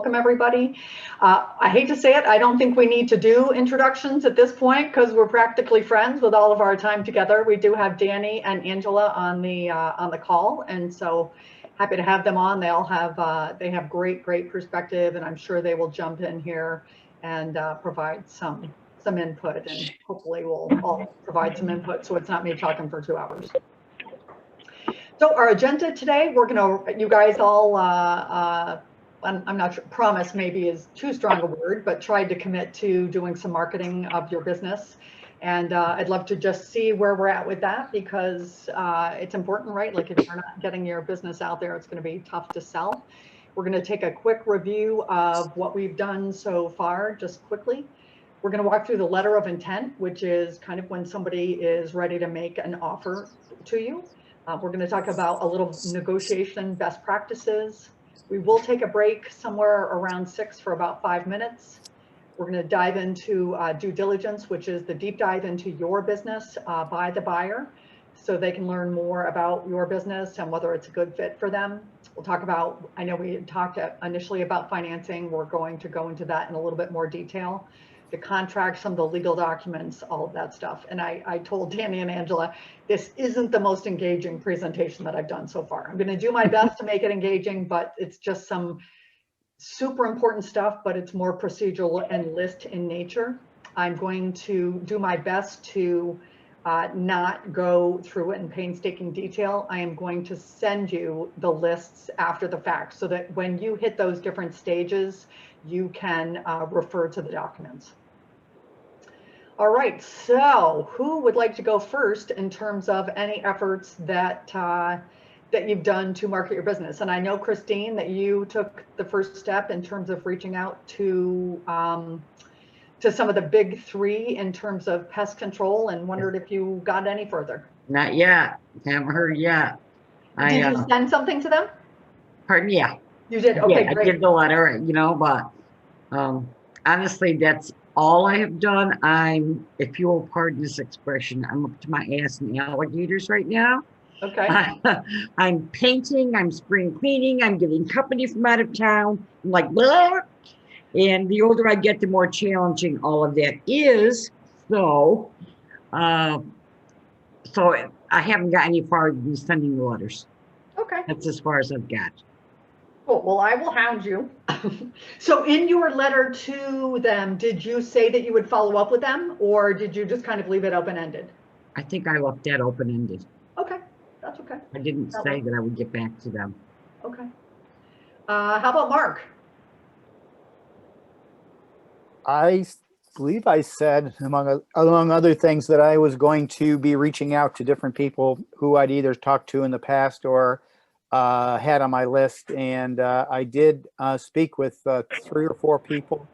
welcome everybody. I hate to say it, I don't think we need to do introductions at this point because we're practically friends with all of our time together. We do have Danny and Angela on the call, and so happy to have them on. They all have they have great perspective, and I'm sure they will jump in here and provide some input, and hopefully we'll all provide some input so it's not me talking for 2 hours. So our agenda today, we're gonna, you guys all, I'm not sure, promise maybe is too strong a word, but tried to commit to doing some marketing of your business. And I'd love to just see where we're at with that, because it's important, right? Like if you're not getting your business out there, it's gonna be tough to sell. We're gonna take a quick review of what we've done so far, just quickly. We're gonna walk through the letter of intent, which is kind of when somebody is ready to make an offer to you. We're going to talk about a little negotiation best practices. We will take a break somewhere around 6 for about 5 minutes. We're going to dive into due diligence, which is the deep dive into your business by the buyer, so they can learn more about your business and whether it's a good fit for them. We'll talk about, I know we had talked initially about financing. We're going to go into that in a little bit more detail. The contract, some of the legal documents, all of that stuff. And I told Danny and Angela, this isn't the most engaging presentation that I've done so far. I'm going to do my best to make it engaging, but it's just some super important stuff, but it's more procedural and list in nature. I'm going to do my best to not go through it in painstaking detail. I am going to send you the lists after the fact so that when you hit those different stages, you can refer to the documents. All right, so who would like to go first in terms of any efforts that that you've done to market your business? And I know, Christine, that you took the first step in terms of reaching out to some of the big three in terms of pest control, and wondered if you got any further. Not yet. Haven't heard yet. Did you send something to them? Pardon? Yeah. You did? Okay, yeah, great. I did the letter, you know, but honestly, that's all I have done. If you will pardon this expression, I'm up to my ass in alligators right now. Okay. I'm painting, I'm spring cleaning, I'm getting company from out of town. I'm like, blah. And the older I get, the more challenging all of that is. So I haven't got any farther than sending the letters. Okay. That's as far as I've got. Cool. Well, I will hound you. So in your letter to them, did you say that you would follow up with them, or did you just kind of leave it open-ended? I think I left that open-ended. Okay, that's okay. I didn't say that I would get back to them. Okay. How about Mark? I believe I said, among other things, that I was going to be reaching out to different people who I'd either talked to in the past or had on my list. And I did speak with 3 or 4 people.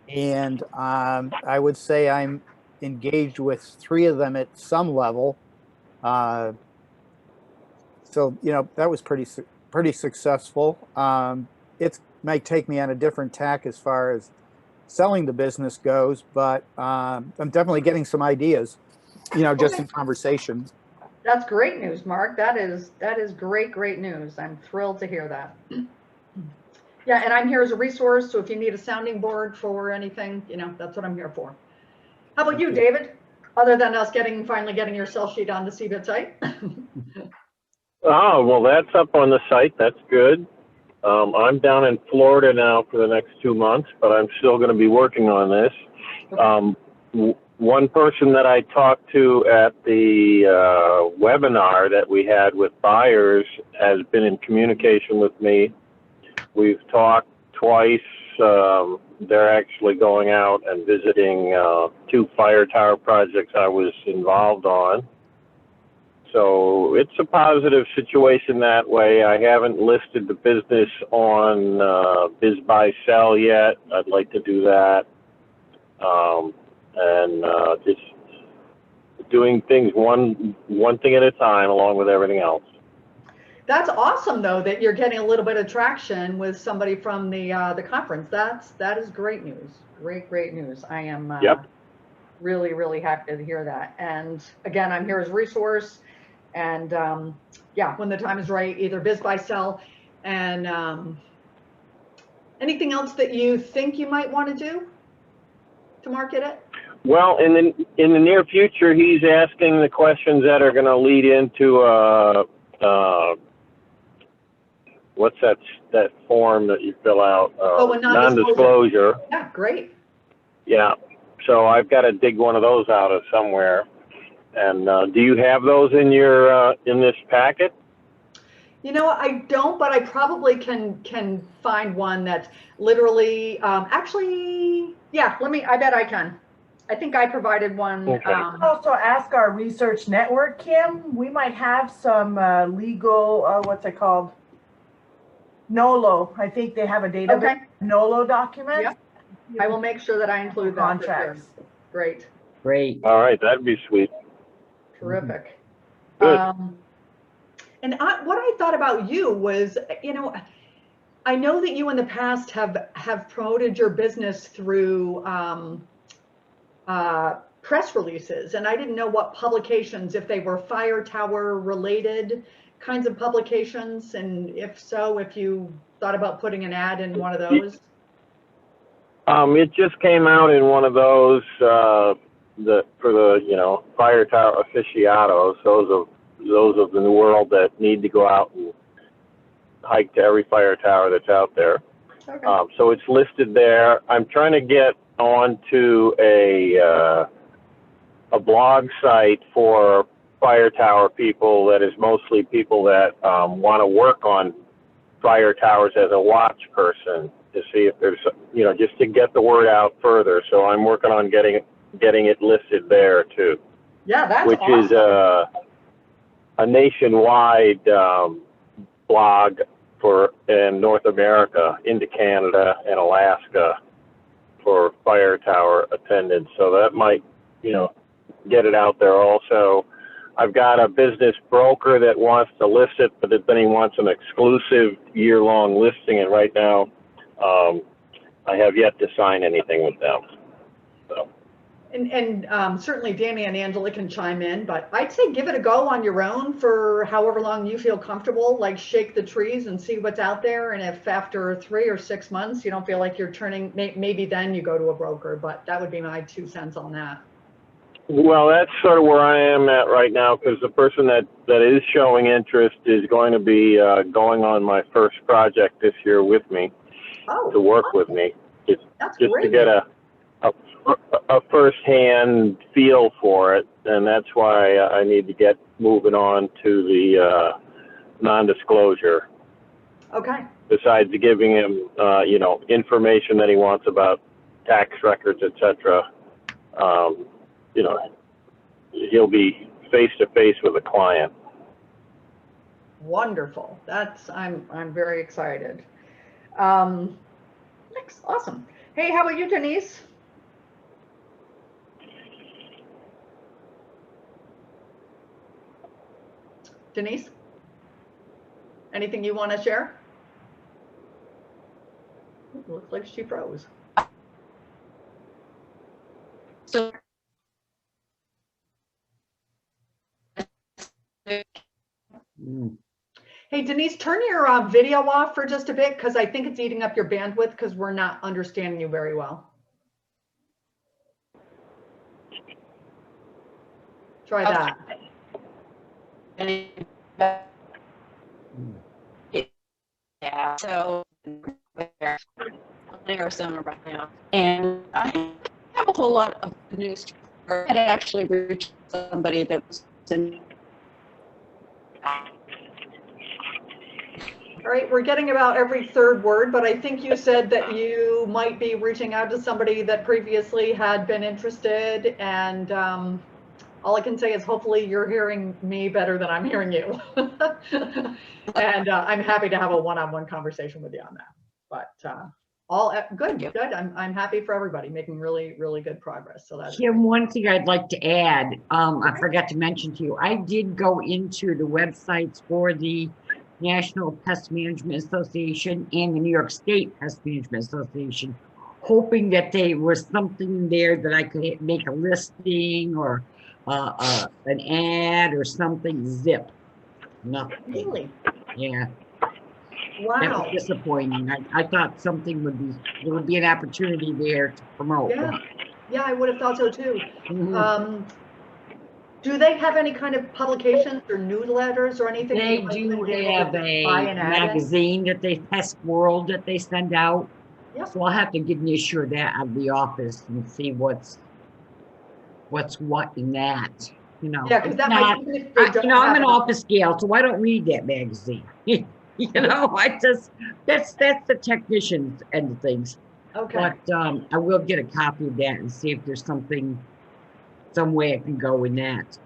And I would say I'm engaged with 3 of them at some level. So, you know, that was pretty successful. It might take me on a different tack as far as selling the business goes, but I'm definitely getting some ideas, you know, just in conversation. That's great news, Mark. That is great news. I'm thrilled to hear that. Yeah, and I'm here as a resource, so if you need a sounding board for anything, you know, that's what I'm here for. How about you, David? Other than us finally getting your sell sheet on the CBIT site? Oh, well, that's up on the site. That's good. I'm down in Florida now for the next 2 months, but I'm still going to be working on this. Okay. One person that I talked to at the webinar that we had with buyers has been in communication with me. We've talked twice. They're actually going out and visiting 2 fire tower projects I was involved on. So it's a positive situation that way. I haven't listed the business on Biz Buy Sell yet. I'd like to do that. Just doing things one thing at a time, along with everything else. That's awesome, though, that you're getting a little bit of traction with somebody from the conference. That is great news. Great news. I am really happy to hear that. And again, I'm here as a resource. And yeah, when the time is right, either Biz Buy Sell and Anything else that you think you might want to do to market it? Well, in the near future, he's asking the questions that are going to lead into what's that form that you fill out? A non-disclosure. Yeah, great. Yeah. So I've got to dig one of those out of somewhere. And do you have those in your in this packet? You know, I don't, but I probably can find one that's literally actually, yeah. I bet I can. I think I provided one. Okay. Also ask our research network, Kim. We might have some legal, what's it called? NOLO. I think they have a database. Okay. NOLO document. Yep. I will make sure that I include that. Contracts. Great. Great. All right, that'd be sweet. Terrific. Good. And what I thought about you was, you know, I know that you in the past have promoted your business through press releases, and I didn't know what publications, if they were fire tower related kinds of publications, and if so, if you thought about putting an ad in one of those. It just came out in one of those for the fire tower aficionados, those of the world that need to go out and hike to every fire tower that's out there. Okay. So it's listed there. I'm trying to get onto a blog site for fire tower people that is mostly people that want to work on fire towers as a watch person, to see if there's, just to get the word out further. So I'm working on getting it listed there too. Yeah, that's which awesome. Is a nationwide blog in North America into Canada and Alaska for fire tower attendants. So that might, get it out there also. I've got a business broker that wants to list it, but then he wants an exclusive year-long listing, and right now I have yet to sign anything with them. So. And certainly Danny and Angela can chime in, but I'd say give it a go on your own for however long you feel comfortable, like shake the trees and see what's out there. And if after 3 or 6 months you don't feel like you're turning, maybe then you go to a broker, but that would be my 2 cents on that. Well, that's sort of where I am at right now, because the person that is showing interest is going to be going on my first project this year with me, to work with me, just to get a first-hand feel for it, and that's why I need to get moving on to the non-disclosure. Okay. Besides giving him, information that he wants about tax records, etc. He'll be face-to-face with a client. Wonderful. I'm very excited. Thanks. Awesome. Hey, how about you, Denise? Denise, anything you want to share? Looks like she froze. So Hey, Denise, turn your video off for just a bit, because I think it's eating up your bandwidth because we're not understanding you very well. Try that. Yeah, so Arizona right now, and I have a whole lot of news. I had actually reached somebody that was in. All right, we're getting about every third word, but I think you said that you might be reaching out to somebody that previously had been interested, and all I can say is hopefully you're hearing me better than I'm hearing you. And I'm happy to have a one-on-one conversation with you on that. But all good, good. I'm happy for everybody making really, really good progress. So that's Kim, one thing I'd like to add, I forgot to mention to you, I did go into the websites for the National Pest Management Association and the New York State Pest Management Association, hoping that there was something there that I could make a listing or an ad or something. Zip. Nothing. really. Yeah. That Wow. was disappointing. I thought there would be an opportunity there to promote. Yeah. Yeah, I would have thought so too. Mhm. Do they have any kind of publications or newsletters or anything? that They you might do be able have to buy a an ad in? magazine that they, Pest World, that they send out. Yep. So I'll have to give you sure that out of the office and see what's what in that. You know, Yeah, because it's that not, might, even if they don't I'm have an it. office gal, so I don't read that magazine. You know, that's the technician's end of things. Okay. But I will get a copy of that and see if there's some way I can go in that.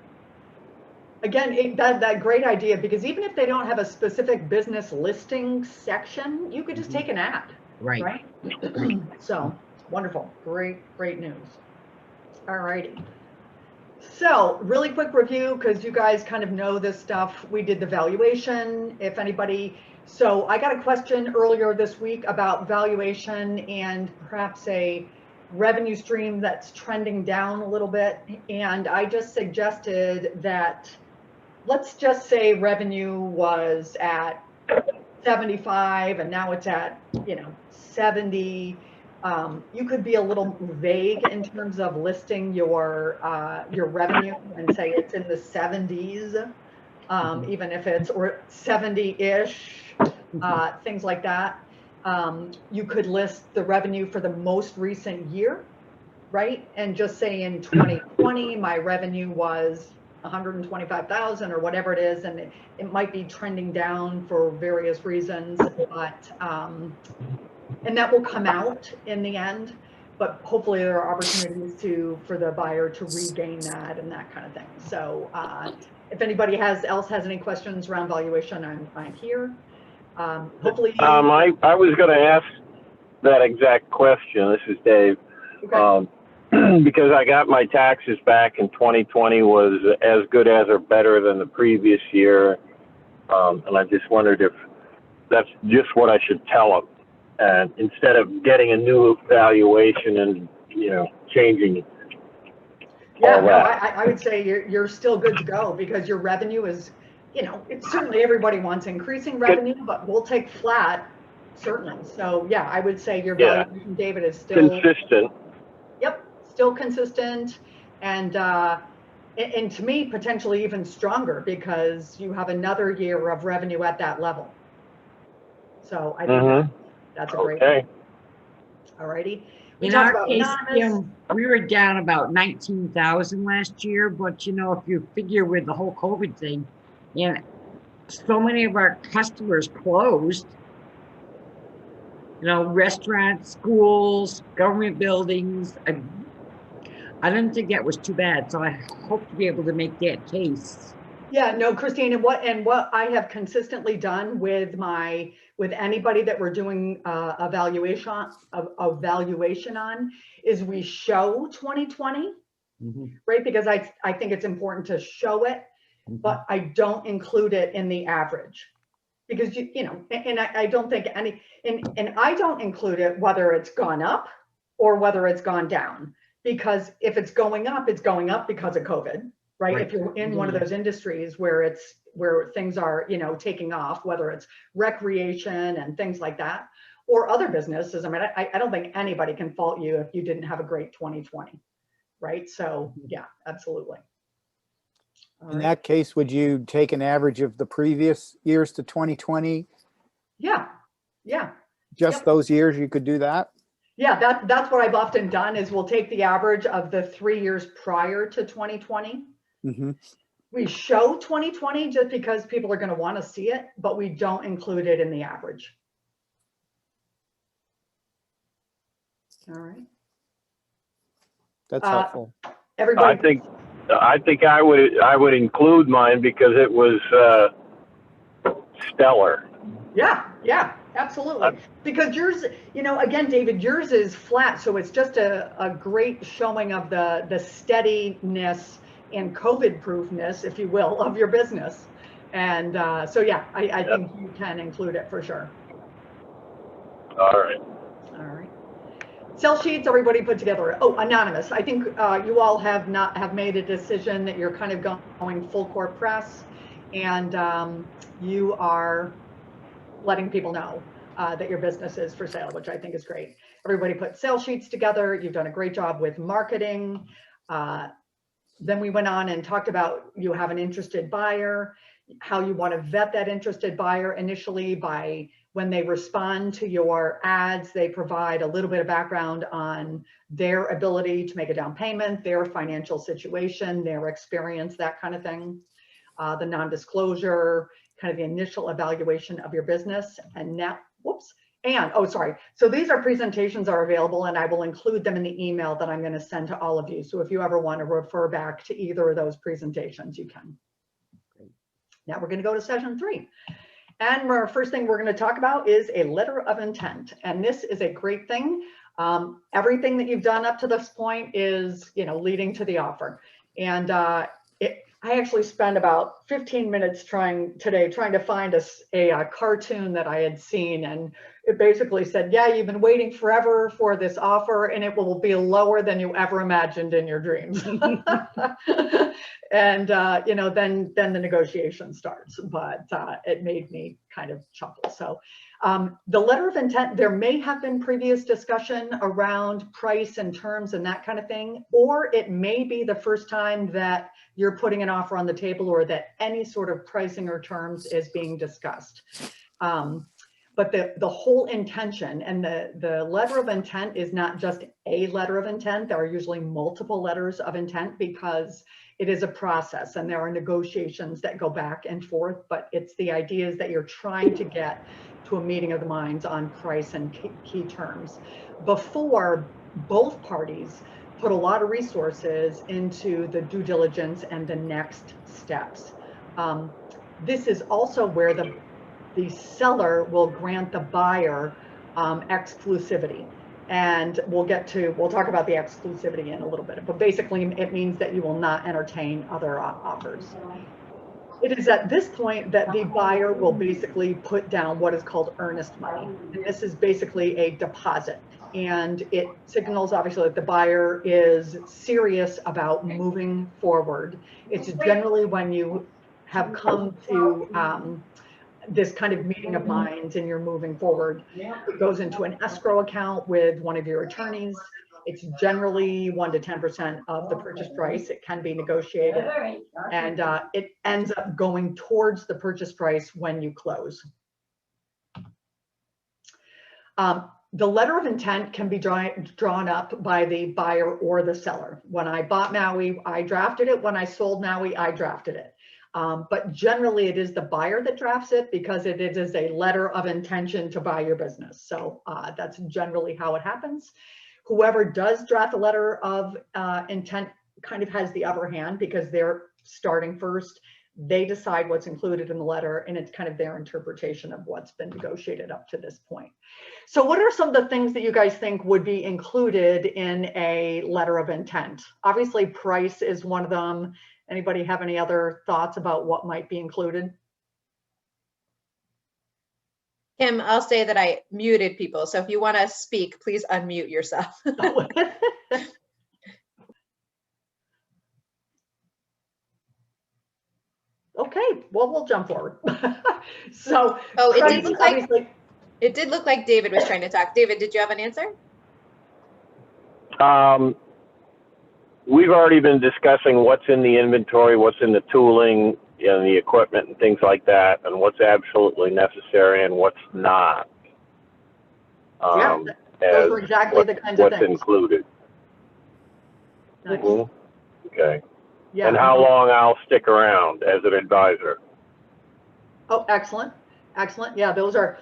Again, that great idea, because even if they don't have a specific business listing section, you could just take an ad, Right. right? So wonderful, great news. All righty. So really quick review, because you guys kind of know this stuff. We did the valuation. If anybody, so I got a question earlier this week about valuation and perhaps a revenue stream that's trending down a little bit. And I just suggested that, let's just say revenue was at 75 and now it's at, 70. You could be a little vague in terms of listing your revenue and say it's in the 70s, even if it's, or 70-ish, things like that. You could list the revenue for the most recent year, right? And just say in 2020, my revenue was 125,000 or whatever it is, and it might be trending down for various reasons, but and that will come out in the end, but hopefully there are opportunities for the buyer to regain that and that kind of thing. So if anybody else has any questions around valuation, I'm here. Hopefully I was going to ask that exact question. This is Dave. okay. Because I got my taxes back in 2020 was as good as or better than the previous year. And I just wondered if that's just what I should tell them. And instead of getting a new valuation and, changing Yeah, all no, that. I would say you're still good to go, because your revenue is, it's certainly everybody wants increasing revenue, but we'll take flat, certainly. So yeah, I would say your valuation, David, is still consistent. Yep, still consistent, and to me, potentially even stronger, because you have another year of revenue at that level. So I think that's a great. Okay. All righty. In our case, we were down about 19,000 last year, but if you figure with the whole COVID thing, and so many of our customers closed, restaurants, schools, government buildings. I didn't think that was too bad, so I hope to be able to make that case. Yeah, no, Christine, and what I have consistently done with anybody that we're doing a valuation on is we show 2020, right? Because I think it's important to show it, but I don't include it in the average, because and I don't think and I don't include it whether it's gone up or whether it's gone down, because if it's going up because of COVID. Right? If you're in one of those industries where things are, taking off, whether it's recreation and things like that, or other businesses. I mean, I don't think anybody can fault you if you didn't have a great 2020, right? So yeah, absolutely. In that case, would you take an average of the previous years to 2020? Yeah. Just those years, you could do that? Yeah, that's what I've often done, is we'll take the average of the 3 years prior to 2020. We show 2020 just because people are going to want to see it, but we don't include it in the average. All right. That's helpful. Everybody. I think I would include mine because it was stellar. Yeah, absolutely. Because yours, again, David, yours is flat, so it's just a great showing of the steadiness and COVID-proofness, if you will, of your business. And so yeah, I think you can include it for sure. All right. Sell sheets, everybody put together. Oh, anonymous. I think you all have made a decision that you're kind of going full court press, and you are letting people know that your business is for sale, which I think is great. Everybody put sales sheets together. You've done a great job with marketing. Then we went on and talked about you have an interested buyer, how you want to vet that interested buyer initially by when they respond to your ads, they provide a little bit of background on their ability to make a down payment, their financial situation, their experience, that kind of thing. The non-disclosure, kind of the initial evaluation of your business. And now, so these are presentations are available, and I will include them in the email that I'm going to send to all of you. So if you ever want to refer back to either of those presentations, you can. Now we're going to go to session 3. And our first thing we're going to talk about is a letter of intent. And this is a great thing. Everything that you've done up to this point is, leading to the offer. And I actually spent about 15 minutes trying to find a cartoon that I had seen, and it basically said, yeah, you've been waiting forever for this offer, and it will be lower than you ever imagined in your dreams. And then the negotiation starts, but it made me kind of chuckle. So the letter of intent, there may have been previous discussion around price and terms and that kind of thing, or it may be the first time that you're putting an offer on the table or that any sort of pricing or terms is being discussed. But the whole intention and the letter of intent is not just a letter of intent. There are usually multiple letters of intent because it is a process and there are negotiations that go back and forth, but it's the idea is that you're trying to get to a meeting of the minds on price and key terms before both parties put a lot of resources into the due diligence and the next steps. This is also where the seller will grant the buyer exclusivity. And we'll talk about the exclusivity in a little bit, but basically it means that you will not entertain other offers. It is at this point that the buyer will basically put down what is called earnest money. And this is basically a deposit. And it signals obviously that the buyer is serious about moving forward. It's generally when you have come to this kind of meeting of minds and you're moving forward. It goes into an escrow account with one of your attorneys. It's generally 1 to 10% of the purchase price. It can be negotiated, and it ends up going towards the purchase price when you close. The letter of intent can be drawn up by the buyer or the seller. When I bought Maui, I drafted it. When I sold Maui, I drafted it. But generally it is the buyer that drafts it because it is a letter of intention to buy your business. So that's generally how it happens. Whoever does draft a letter of intent kind of has the upper hand because they're starting first. They decide what's included in the letter, and it's kind of their interpretation of what's been negotiated up to this point. So what are some of the things that you guys think would be included in a letter of intent? Obviously, price is one of them. Anybody have any other thoughts about what might be included? Kim, I'll say that I muted people. So if you want to speak, please unmute yourself. Okay, well, we'll jump forward. So, oh, it did look like David was trying to talk. David, did you have an answer? We've already been discussing what's in the inventory, what's in the tooling, and the equipment and things like that, and what's absolutely necessary and what's not. Yeah, those are exactly the kinds of things. What's included. Nice. Okay. Yeah. And how long I'll stick around as an advisor. Oh, excellent. Excellent. Yeah, those are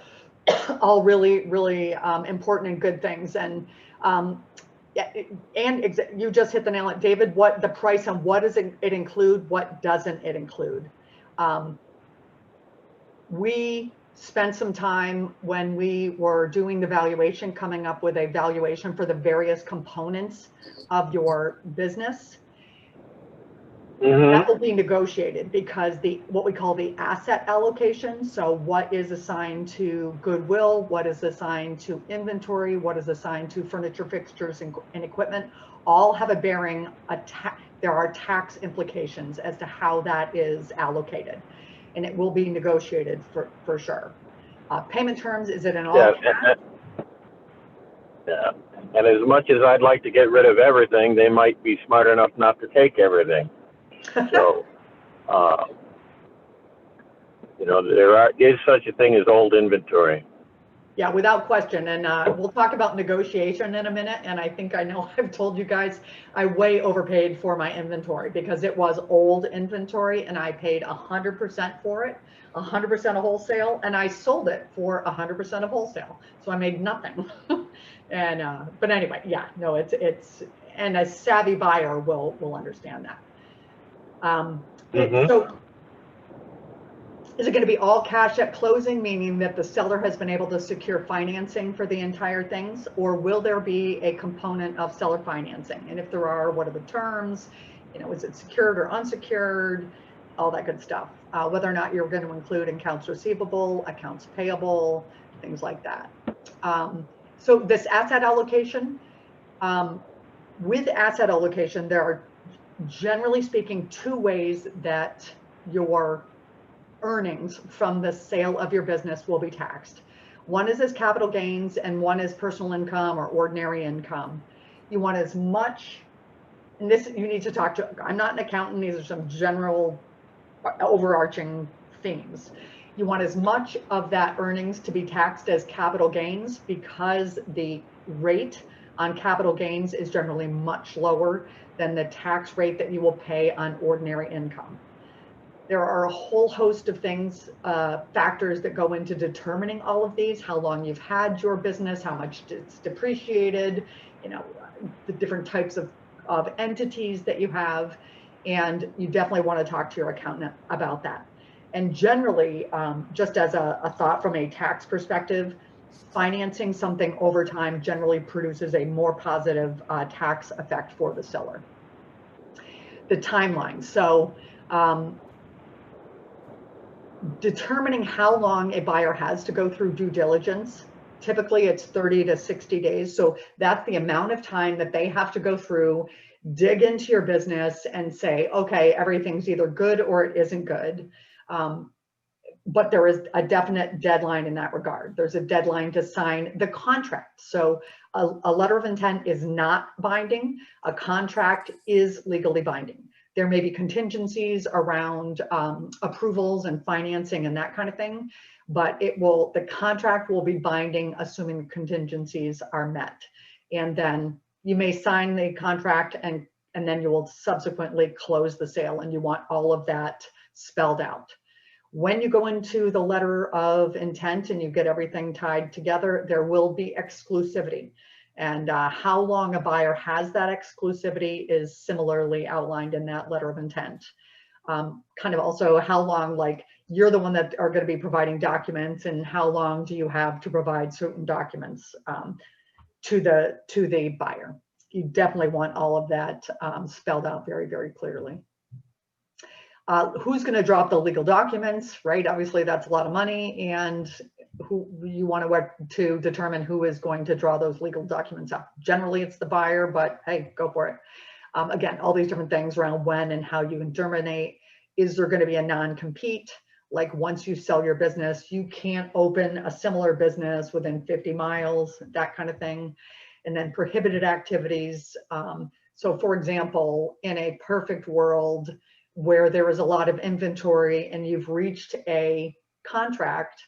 all really, really important and good things. And yeah, and you just hit the nail on it, David. What the price and what does it include? What doesn't it include? We spent some time when we were doing the valuation, coming up with a valuation for the various components of your business. That will be negotiated because what we call the asset allocation. So what is assigned to goodwill, what is assigned to inventory, what is assigned to furniture, fixtures, and equipment, all have a bearing. There are tax implications as to how that is allocated, and it will be negotiated for sure. Payment terms, is it in all Yeah, cash? yeah. And as much as I'd like to get rid of everything, they might be smart enough not to take everything. So, you know, is such a thing as old inventory. Yeah, without question. And we'll talk about negotiation in a minute. And I think I know I've told you guys I way overpaid for my inventory because it was old inventory and I paid 100% for it, 100% of wholesale, and I sold it for 100% of wholesale. So I made nothing. And but anyway, yeah, no, it's and a savvy buyer will understand that. So is it going to be all cash at closing, meaning that the seller has been able to secure financing for the entire things, or will there be a component of seller financing? And if there are, what are the terms? You know, is it secured or unsecured? All that good stuff. Whether or not you're going to include accounts receivable, accounts payable, things like that. So this asset allocation, with asset allocation, there are generally speaking 2 ways that your earnings from the sale of your business will be taxed. One is as capital gains and one is personal income or ordinary income. You want as much, and this you need to talk to, I'm not an accountant, these are some general overarching themes. You want as much of that earnings to be taxed as capital gains because the rate on capital gains is generally much lower than the tax rate that you will pay on ordinary income. There are a whole host of things, factors that go into determining all of these, how long you've had your business, how much it's depreciated, you know, the different types of entities that you have. And you definitely want to talk to your accountant about that. And generally, just as a thought from a tax perspective, financing something over time generally produces a more positive tax effect for the seller. The timeline. So, determining how long a buyer has to go through due diligence, typically it's 30 to 60 days. So that's the amount of time that they have to go through, dig into your business and say, okay, everything's either good or it isn't good. But there is a definite deadline in that regard. There's a deadline to sign the contract. So a letter of intent is not binding. A contract is legally binding. There may be contingencies around approvals and financing and that kind of thing, but the contract will be binding assuming the contingencies are met. And then you may sign the contract and then you will subsequently close the sale, and you want all of that spelled out. When you go into the letter of intent and you get everything tied together, there will be exclusivity. And how long a buyer has that exclusivity is similarly outlined in that letter of intent. Kind of also how long, like you're the one that are going to be providing documents, and how long do you have to provide certain documents to the buyer. You definitely want all of that spelled out very, very clearly. Who's going to draw up the legal documents, right? Obviously, that's a lot of money, and who you want to work to determine who is going to draw those legal documents up. Generally, it's the buyer, but hey, go for it. Again, all these different things around when and how you can terminate. Is there going to be a non-compete? Like once you sell your business, you can't open a similar business within 50 miles, that kind of thing. And then prohibited activities. So for example, in a perfect world where there is a lot of inventory and you've reached a contract,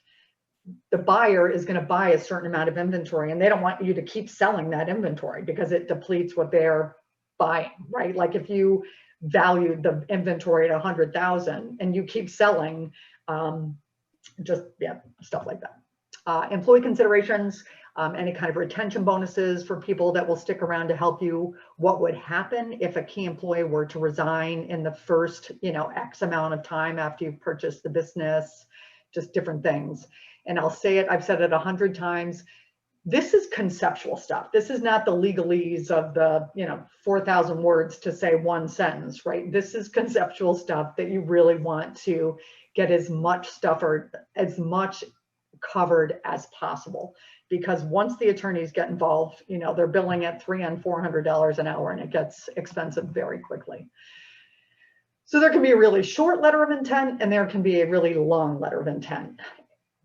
the buyer is going to buy a certain amount of inventory, and they don't want you to keep selling that inventory because it depletes what they're buying, right? Like if you valued the inventory at 100,000 and you keep selling, stuff like that. Employee considerations, any kind of retention bonuses for people that will stick around to help you. What would happen if a key employee were to resign in the first, X amount of time after you've purchased the business, just different things. And I'll say it, I've said it 100 times. This is conceptual stuff. This is not the legalese of the, 4,000 words to say one sentence, right? This is conceptual stuff that you really want to get as much stuff or as much covered as possible. Because once the attorneys get involved, they're billing at $300 and $400 an hour, and it gets expensive very quickly. So there can be a really short letter of intent, and there can be a really long letter of intent.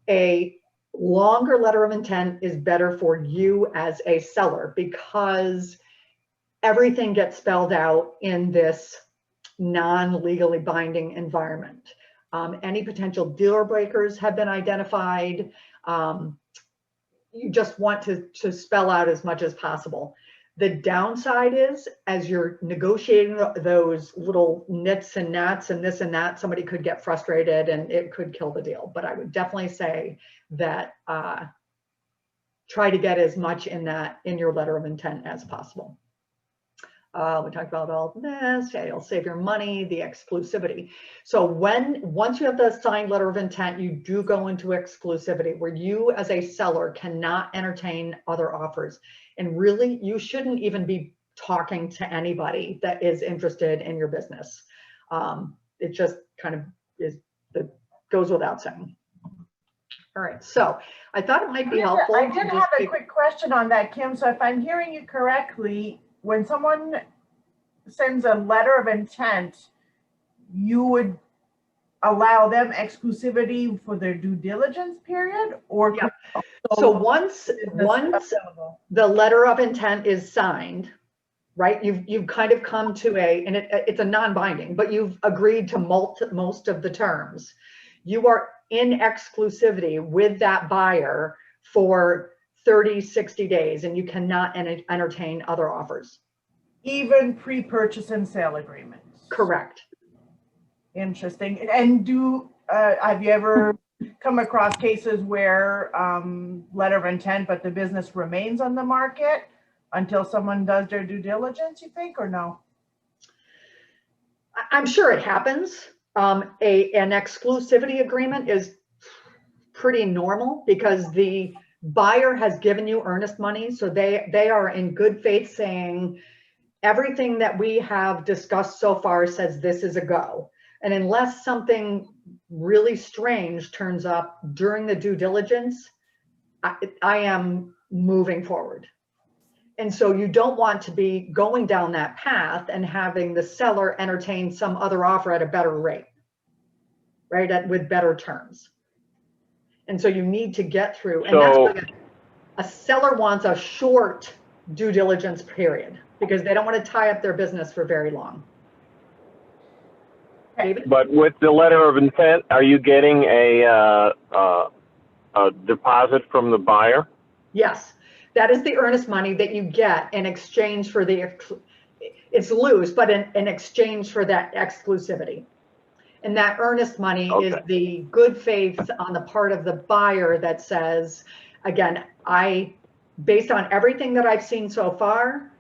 A longer letter of intent is better for you as a seller because everything gets spelled out in this non-legally binding environment. Any potential deal breakers have been identified. You just want to spell out as much as possible. The downside is, as you're negotiating those little nits and gnats and this and that, somebody could get frustrated and it could kill the deal. But I would definitely say that try to get as much in your letter of intent as possible. We talked about all this. Yeah, you'll save your money, the exclusivity. So once you have the signed letter of intent, you do go into exclusivity where you as a seller cannot entertain other offers. And really, you shouldn't even be talking to anybody that is interested in your business. It just kind of goes without saying. All right, so I thought it might be helpful. I did have a quick question on that, Kim. So if I'm hearing you correctly, when someone sends a letter of intent, you would allow them exclusivity for their due diligence period, or yeah. So once the letter of intent is signed, right? You've kind of come to and it's a non-binding, but you've agreed to most of the terms. You are in exclusivity with that buyer for 30, 60 days, and you cannot entertain other offers. Even pre-purchase and sale agreements. Correct. Interesting. And have you ever come across cases where letter of intent, but the business remains on the market until someone does their due diligence, you think, or no? I'm sure it happens. An exclusivity agreement is pretty normal because the buyer has given you earnest money. So they are in good faith saying, everything that we have discussed so far says this is a go. And unless something really strange turns up during the due diligence, I am moving forward. And so you don't want to be going down that path and having the seller entertain some other offer at a better rate, right? With better terms. And so you need to get through, and that's why a seller wants a short due diligence period because they don't want to tie up their business for very long. David? But with the letter of intent, are you getting a deposit from the buyer? Yes, that is the earnest money that you get in exchange for it's loose, but in exchange for that exclusivity. And that earnest money is the good faith on the part of the buyer that says, again, based on everything that I've seen so far,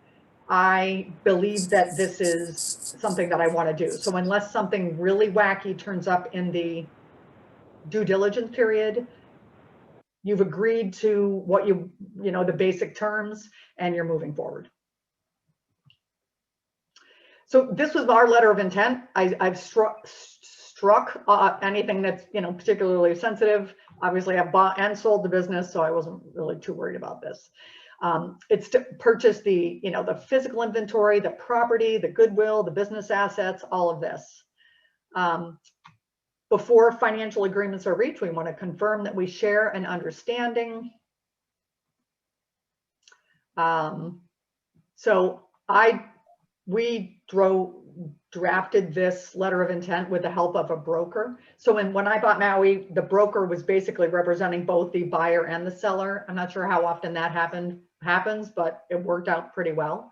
I believe that this is something that I want to do. So unless something really wacky turns up in the due diligence period, you've agreed to what the basic terms, and you're moving forward. So this was our letter of intent. I've struck anything that's particularly sensitive. Obviously, I've bought and sold the business, so I wasn't really too worried about this. It's to purchase the physical inventory, the property, the goodwill, the business assets, all of this. Before financial agreements are reached, we want to confirm that we share an understanding. We drafted this letter of intent with the help of a broker. So when I bought Maui, the broker was basically representing both the buyer and the seller. I'm not sure how often that happens, but it worked out pretty well.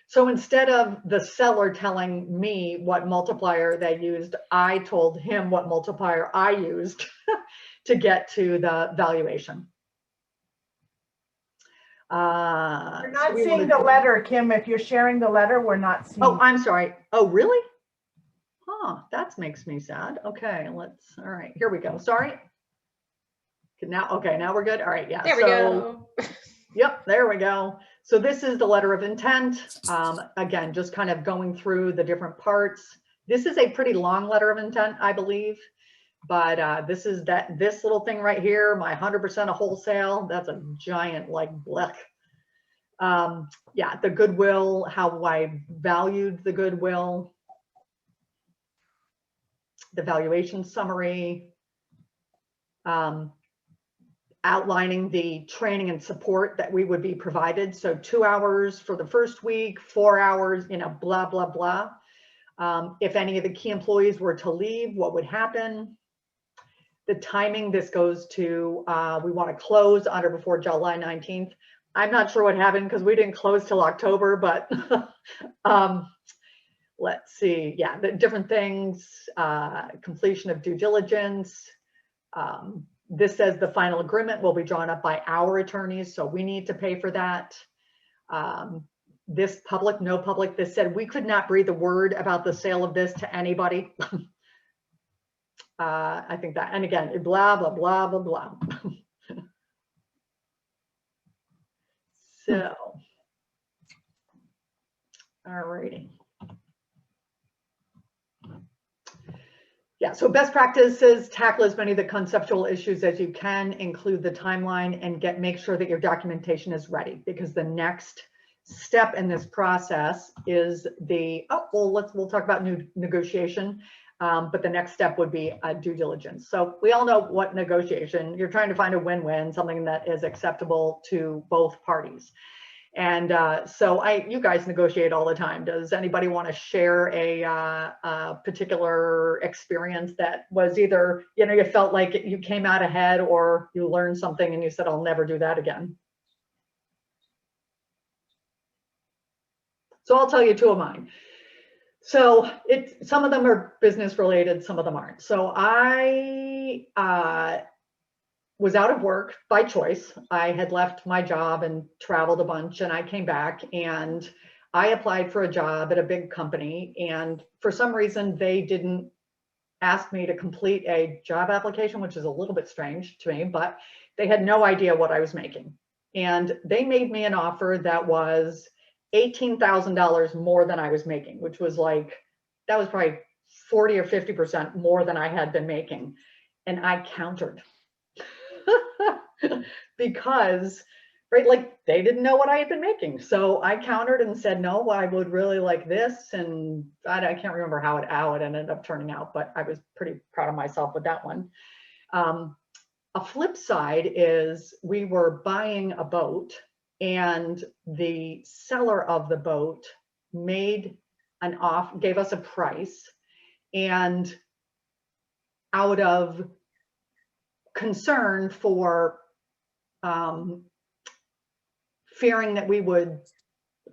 So instead of the seller telling me what multiplier they used, I told him what multiplier I used to get to the valuation. We're not seeing the letter, Kim. If you're sharing the letter, we're not seeing. Oh, I'm sorry. Oh, really? Huh, that makes me sad. Okay, all right, here we go. Sorry. Now we're good. All right, yeah. There we go. Yep, there we go. So this is the letter of intent. Again, just kind of going through the different parts. This is a pretty long letter of intent, I believe. But this little thing right here, my 100% of wholesale, that's a giant blech. Yeah, the goodwill, how I valued the goodwill, the valuation summary, outlining the training and support that we would be provided. So 2 hours for the first week, 4 hours, blah, blah, blah. If any of the key employees were to leave, what would happen? The timing, this goes to, we want to close on or before July 19th. I'm not sure what happened because we didn't close till October, but let's see. Yeah, the different things, completion of due diligence. This says the final agreement will be drawn up by our attorneys, so we need to pay for that. This public, no public, this said we could not breathe a word about the sale of this to anybody. I think that, and again, blah, blah, blah, blah, blah. So, all righty. Yeah, so best practices, tackle as many of the conceptual issues as you can, include the timeline, and make sure that your documentation is ready, because the next step in this process is we'll talk about new negotiation, but the next step would be due diligence. So we all know what negotiation, you're trying to find a win-win, something that is acceptable to both parties. And so you guys negotiate all the time. Does anybody want to share a particular experience that was either, you felt like you came out ahead, or you learned something and you said, I'll never do that again? So I'll tell you 2 of mine. So some of them are business related, some of them aren't. So I was out of work by choice. I had left my job and traveled a bunch, and I came back and I applied for a job at a big company. And for some reason, they didn't ask me to complete a job application, which is a little bit strange to me, but they had no idea what I was making. And they made me an offer that was $18,000 more than I was making, which was that was probably 40 or 50% more than I had been making. And I countered. Because, right, they didn't know what I had been making. So I countered and said, no, I would really like this. And I can't remember how it ended up turning out, but I was pretty proud of myself with that one. A flip side is we were buying a boat, and the seller of the boat gave us a price, and out of concern for fearing that we would,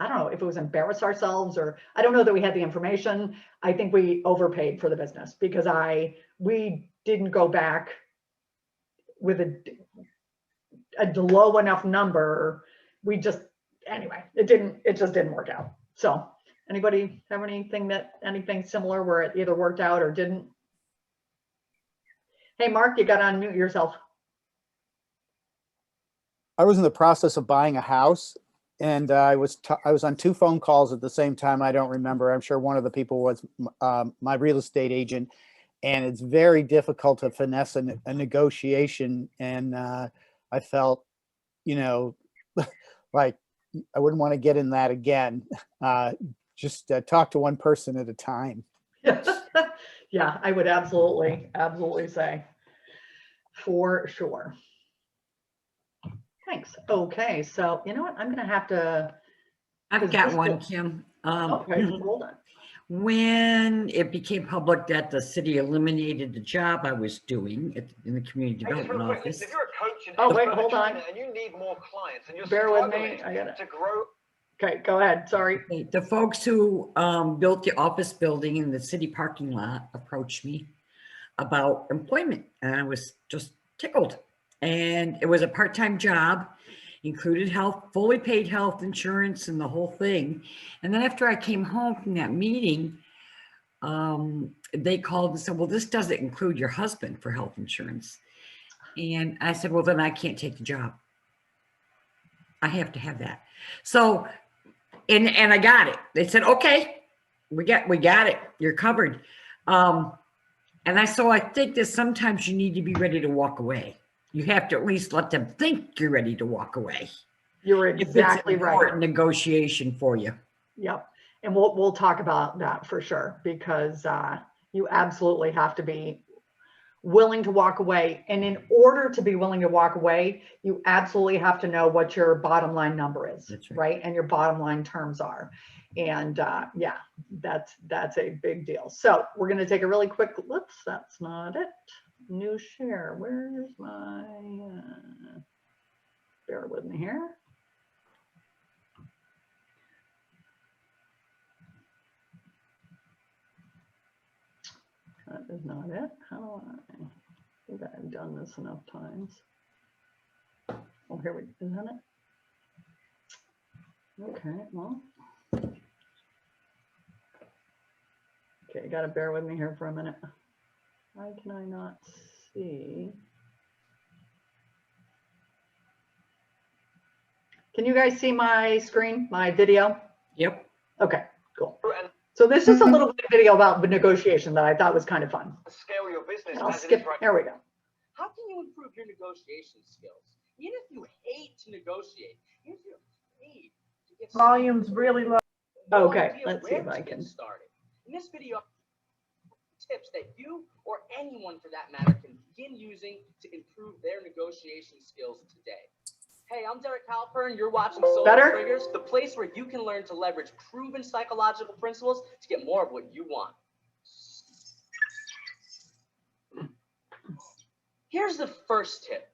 I don't know if it was embarrass ourselves, or I don't know that we had the information. I think we overpaid for the business, because we didn't go back with a low enough number. Anyway, it just didn't work out. So anybody have anything similar where it either worked out or didn't? Hey, Mark, you got to unmute yourself. I was in the process of buying a house, and I was on 2 phone calls at the same time. I don't remember. I'm sure one of the people was my real estate agent, and it's very difficult to finesse a negotiation. And I felt, like I wouldn't want to get in that again. Just talk to one person at a time. Yeah, I would absolutely say, for sure. Thanks. Okay, so you know what? I'm going to have to. I've got one, Kim. Okay, hold on. When it became public that the city eliminated the job I was doing in the community development office. If you're a coach Oh, wait, hold on. and you need more clients and you're Bear with struggling me. I got it to grow. Okay, go ahead. Sorry. The folks who built the office building in the city parking lot approached me about employment, and I was just tickled. And it was a part-time job, included fully paid health insurance and the whole thing. And then after I came home from that meeting, they called and said, well, this doesn't include your husband for health insurance. And I said, well, then I can't take the job. I have to have that. So, and I got it. They said, okay, we got it. You're covered. And so I think that sometimes you need to be ready to walk away. You have to at least let them think you're ready to walk away. You're exactly if it's an right. important negotiation for you. Yep. And we'll talk about that for sure, because you absolutely have to be willing to walk away. And in order to be willing to walk away, you absolutely have to know what your bottom line number is, That's right? And your bottom line terms are. And yeah, that's a big deal. So we're going to take a really quick, whoops, that's not it. New share, where's my, bear with me here. That is not it. How do I think I've done this enough times? Oh, here we go. Isn't it? Okay, well. Okay, you gotta bear with me here for a minute. Why can I not see? Can you guys see my screen, my video? Yep. Okay, cool. And So this is a little bit of video about the negotiation that I thought was kind of fun. scale your business And I'll as it is skip, right there we go. How can you improve your negotiation skills? Even if you hate to negotiate, even if you're afraid to get Volume's really low. no Okay, idea let's see where if I to get can. started. In this video, tips that you or anyone for that matter can begin using to improve their negotiation skills today. Hey, I'm Derek Halpern. You're watching Social Better? Triggers, the place where you can learn to leverage proven psychological principles to get more of what you want. Here's the first tip.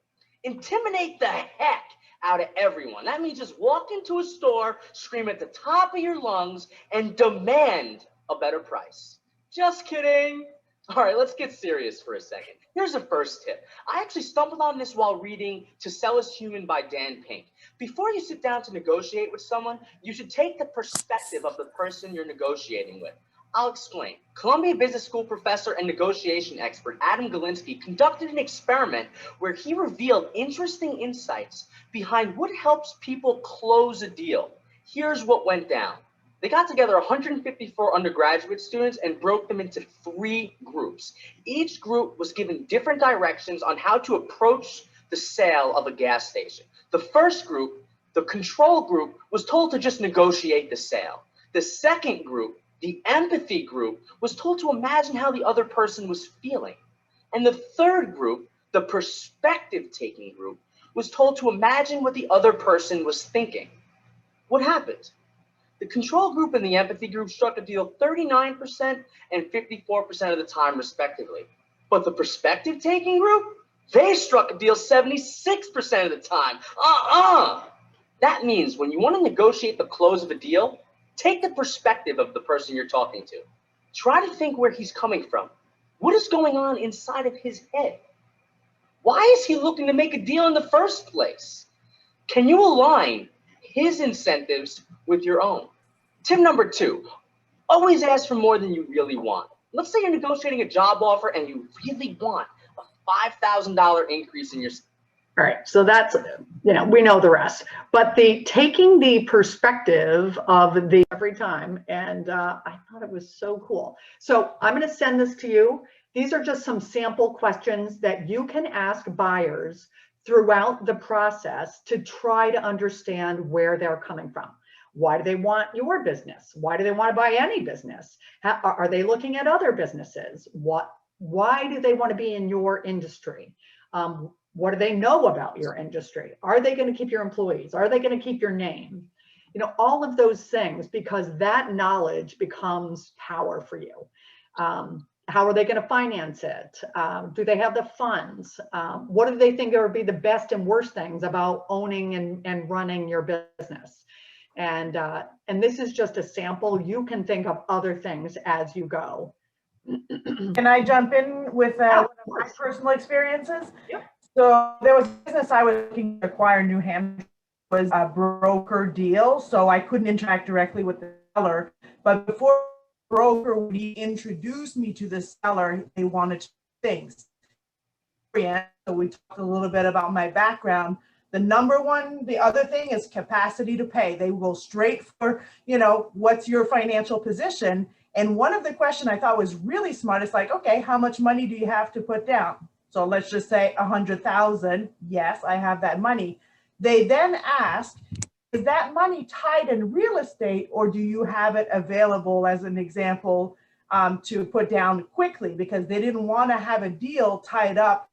Intimidate the heck out of everyone. That means just walk into a store, scream at the top of your lungs, and demand a better price. Just kidding. All right, let's get serious for a second. Here's the first tip. I actually stumbled on this while reading To Sell Is Human by Dan Pink. Before you sit down to negotiate with someone, you should take the perspective of the person you're negotiating with. I'll explain. Columbia Business School professor and negotiation expert Adam Galinsky conducted an experiment where he revealed interesting insights behind what helps people close a deal. Here's what went down. They got together 154 undergraduate students and broke them into 3 groups. Each group was given different directions on how to approach the sale of a gas station. The first group, the control group, was told to just negotiate the sale. The second group, the empathy group, was told to imagine how the other person was feeling. And the third group, the perspective-taking group, was told to imagine what the other person was thinking. What happened? The control group and the empathy group struck a deal 39% and 54% of the time, respectively. But the perspective-taking group, they struck a deal 76% of the time. That means when you want to negotiate the close of a deal, take the perspective of the person you're talking to. Try to think where he's coming from. What is going on inside of his head? Why is he looking to make a deal in the first place? Can you align his incentives with your own? Tip number 2, always ask for more than you really want. Let's say you're negotiating a job offer and you really want a $5,000 increase in your salary. All right, so that's, we know the rest, but taking the perspective of the every time, and I thought it was so cool. So I'm going to send this to you. These are just some sample questions that you can ask buyers throughout the process to try to understand where they're coming from. Why do they want your business? Why do they want to buy any business? Are they looking at other businesses? Why do they want to be in your industry? What do they know about your industry? Are they going to keep your employees? Are they going to keep your name? All of those things, because that knowledge becomes power for you. How are they going to finance it? Do they have the funds? What do they think would be the best and worst things about owning and running your business? And this is just a sample. You can think of other things as you go. Can I jump in with one of my personal experiences? Yep. So there was a business I was looking to acquire in New Hampshire. It was a broker deal, so I couldn't interact directly with the seller. But before the broker would introduce me to the seller, they wanted two things. So we talked a little bit about my background. The other thing is capacity to pay. They will straight for, what's your financial position? And one of the questions I thought was really smart is like, okay, how much money do you have to put down? So let's just say 100,000. Yes, I have that money. They then ask, is that money tied in real estate, or do you have it available, as an example, to put down quickly because they didn't want to have a deal tied up,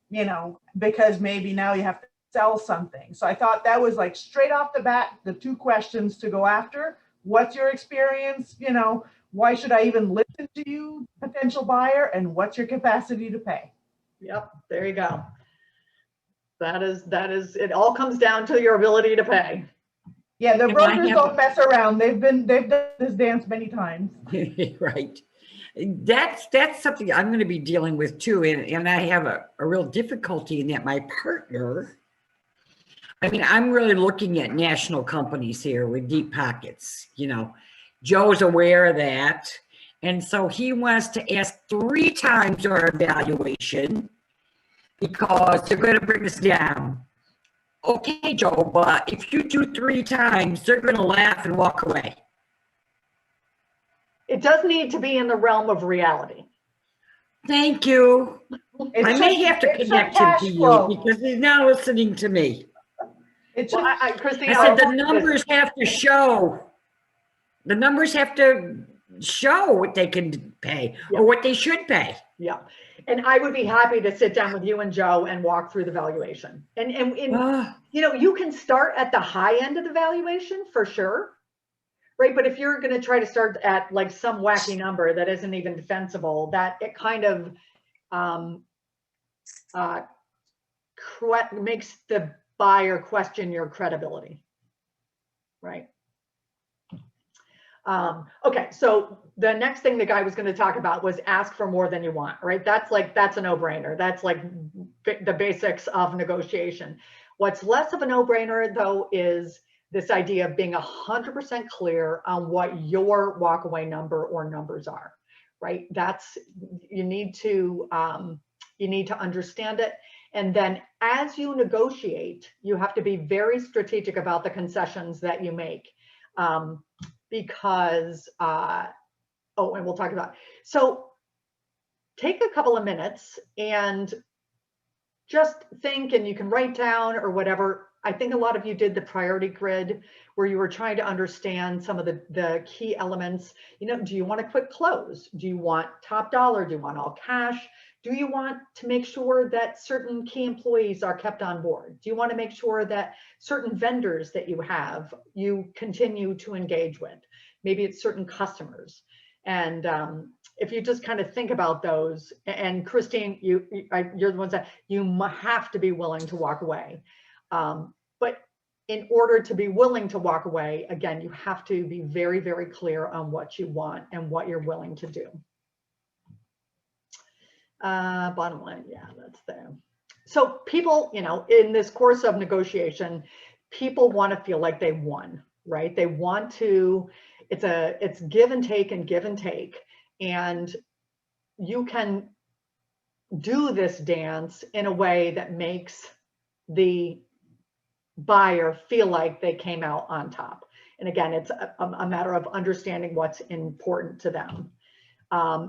you know, because maybe now you have to sell something. So I thought that was like straight off the bat, the 2 questions to go after. What's your experience? You know, why should I even listen to you, potential buyer? And what's your capacity to pay? Yep, there you go. That is, it all comes down to your ability to pay. Yeah, the And I brokers have- don't mess around. They've done this dance many times. Right. That's something I'm going to be dealing with too. And I have a real difficulty in that my partner, I mean, I'm really looking at national companies here with deep pockets, you know, Joe's aware of that. And so he wants to ask 3 times our evaluation because they're going to bring us down. Okay, Joe, but if you do 3 times, they're going to laugh and walk away. It does need to be in the realm of reality. Thank you. I may have to it's connect him cash to you flow. because he's not listening to me. It's Well, Christine, I said the want this. numbers have to show. The numbers have to show what they can pay or what they should pay. Yeah, and I would be happy to sit down with you and Joe and walk through the valuation. And you know, you can start at the high end of the valuation for sure, right? But if you're going to try to start at like some wacky number that isn't even defensible, that it kind of makes the buyer question your credibility, right? Okay, so the next thing the guy was going to talk about was ask for more than you want, right? That's a no-brainer. That's like the basics of negotiation. What's less of a no-brainer though is this idea of being 100% clear on what your walkaway number or numbers are, right? That's, you need to understand it. And then as you negotiate, you have to be very strategic about the concessions that you make. Because, and we'll talk about, so take a couple of minutes and just think, and you can write down or whatever. I think a lot of you did the priority grid where you were trying to understand some of the key elements. You know, do you want a quick close? Do you want top dollar? Do you want all cash? Do you want to make sure that certain key employees are kept on board? Do you want to make sure that certain vendors that you have, you continue to engage with? Maybe it's certain customers. And if you just kind of think about those, and Christine, you're the ones that you have to be willing to walk away. But in order to be willing to walk away, again, you have to be very, very clear on what you want and what you're willing to do. Bottom line, yeah, that's there. So people, you know, in this course of negotiation, people want to feel like they won, right? They want to, it's give and take and give and take. And you can do this dance in a way that makes the buyer feel like they came out on top. And again, it's a matter of understanding what's important to them.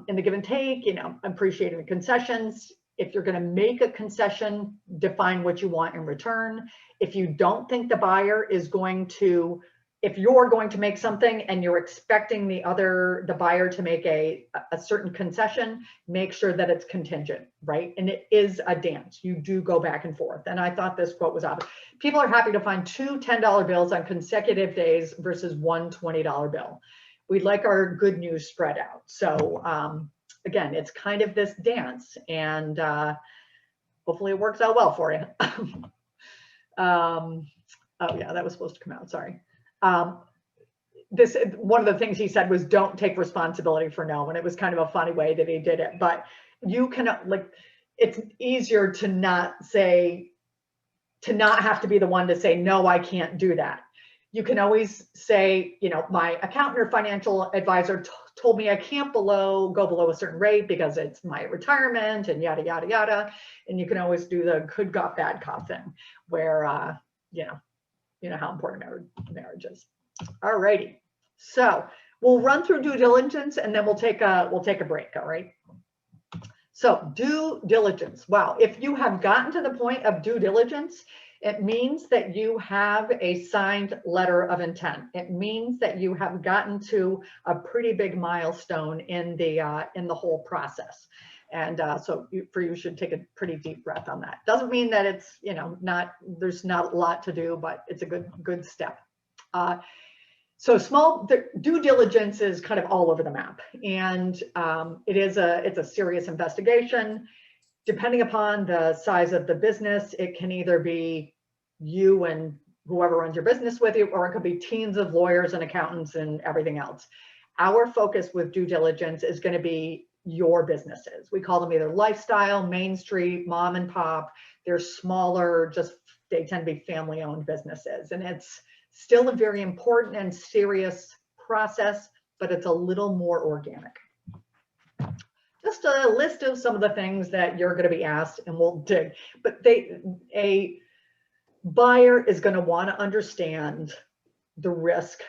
In the give and take, you know, appreciating the concessions. If you're going to make a concession, define what you want in return. If you don't think the buyer is going to, if you're going to make something and you're expecting the buyer to make a certain concession, make sure that it's contingent, right? And it is a dance. You do go back and forth. And I thought this quote was obvious. People are happy to find 2 $10 bills on consecutive days versus 1 $20 bill. We'd like our good news spread out. So again, it's kind of this dance, and hopefully it works out well for you. Oh yeah, that was supposed to come out, sorry. One of the things he said was don't take responsibility for no, and it was kind of a funny way that he did it, but you can, like, it's easier to not have to be the one to say, no, I can't do that. You can always say, you know, my accountant or financial advisor told me I can't go below a certain rate because it's my retirement and yada, yada, yada. And you can always do the good cop, bad cop thing where, you know how important marriage is. All righty. So we'll run through due diligence and then we'll take a break. All right. So due diligence. Wow. If you have gotten to the point of due diligence, It means that you have a signed letter of intent. It means that you have gotten to a pretty big milestone in the whole process. And so you should take a pretty deep breath on that. Doesn't mean that it's, there's not a lot to do, but it's a good step. So due diligence is kind of all over the map, and it's a serious investigation. Depending upon the size of the business, it can either be you and whoever runs your business with you, or it could be teams of lawyers and accountants and everything else. Our focus with due diligence is going to be your businesses. We call them either lifestyle, Main Street, mom and pop. They're smaller, they tend to be family-owned businesses. And it's still a very important and serious process, but it's a little more organic. Just a list of some of the things that you're going to be asked, and we'll dig. But a buyer is going to want to understand the risk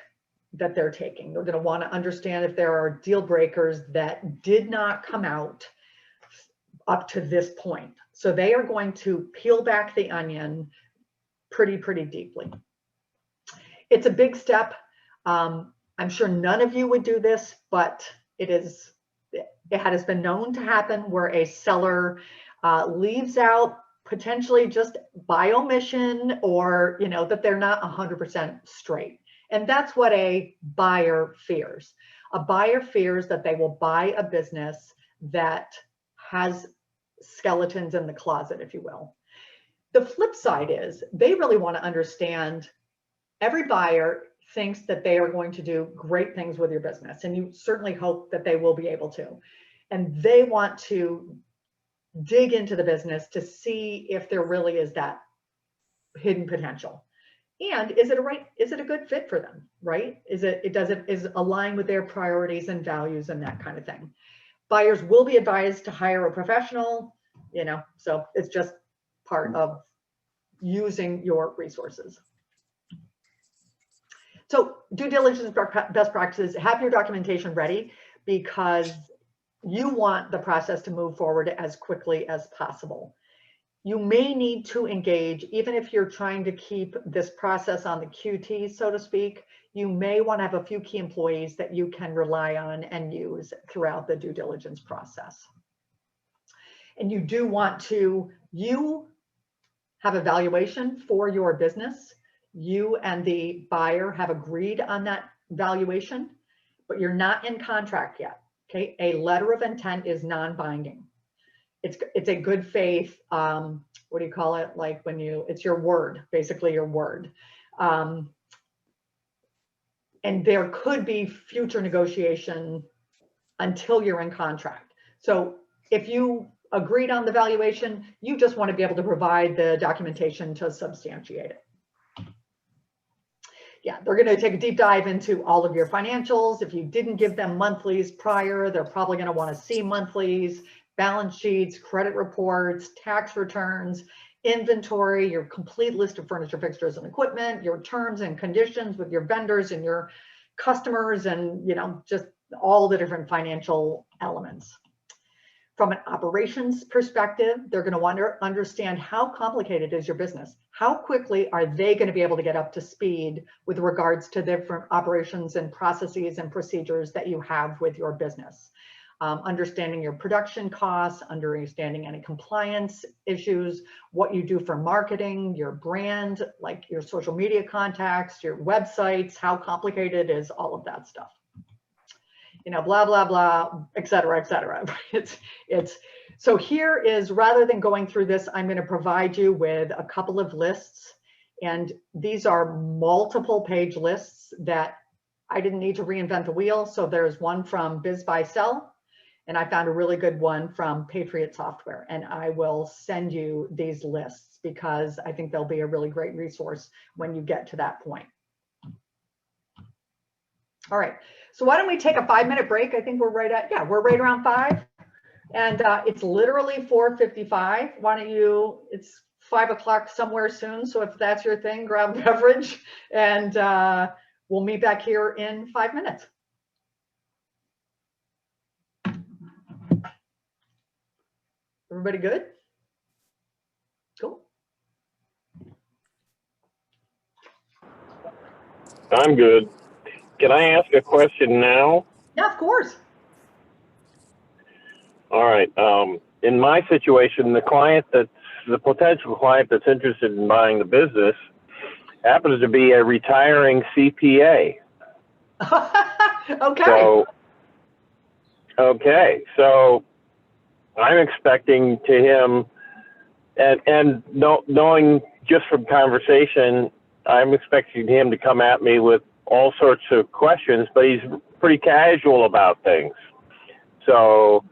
that they're taking. They're going to want to understand if there are deal breakers that did not come out up to this point. So they are going to peel back the onion pretty deeply. It's a big step. I'm sure none of you would do this, but it has been known to happen where a seller leaves out potentially just by omission, or that they're not 100% straight. And that's what a buyer fears. A buyer fears that they will buy a business that has skeletons in the closet, if you will. The flip side is they really want to understand, every buyer thinks that they are going to do great things with your business, and you certainly hope that they will be able to. And they want to dig into the business to see if there really is that hidden potential. And is it a good fit for them, right? Is it aligned with their priorities and values and that kind of thing? Buyers will be advised to hire a professional, so it's just part of using your resources. So due diligence best practices, have your documentation ready, because you want the process to move forward as quickly as possible. You may need to engage, even if you're trying to keep this process on the QT, so to speak, you may want to have a few key employees that you can rely on and use throughout the due diligence process. And you do want to, you have a valuation for your business. You and the buyer have agreed on that valuation, but you're not in contract yet. Okay, a letter of intent is non-binding. It's a good faith, what do you call it? Like it's your word, basically your word. And there could be future negotiation until you're in contract. So if you agreed on the valuation, you just want to be able to provide the documentation to substantiate it. Yeah, they're going to take a deep dive into all of your financials. If you didn't give them monthlies prior, they're probably going to want to see monthlies, balance sheets, credit reports, tax returns, inventory, your complete list of furniture, fixtures, and equipment, your terms and conditions with your vendors and your customers, and just all the different financial elements. From an operations perspective, they're going to want to understand how complicated is your business. How quickly are they going to be able to get up to speed with regards to different operations and processes and procedures that you have with your business? Understanding your production costs, understanding any compliance issues, what you do for marketing, your brand, like your social media contacts, your websites, how complicated is all of that stuff. Blah, blah, blah, et cetera, et cetera. So here is, rather than going through this, I'm going to provide you with a couple of lists. And these are multiple page lists that I didn't need to reinvent the wheel. So there's one from Biz Buy Sell, and I found a really good one from Patriot Software. And I will send you these lists because I think they'll be a really great resource when you get to that point. All right, so why don't we take a 5-minute break? I think we're right around 5. And it's literally 4:55. Why don't you, it's 5 o'clock somewhere soon. So if that's your thing, grab a beverage, and we'll meet back here in 5 minutes. Everybody good? Cool. I'm good. Can I ask a question now? Yeah, of course. All right. In my situation, the potential client that's interested in buying the business happens to be a retiring CPA. Okay. So I'm expecting to him, and knowing just from conversation, I'm expecting him to come at me with all sorts of questions, but he's pretty casual about things. So,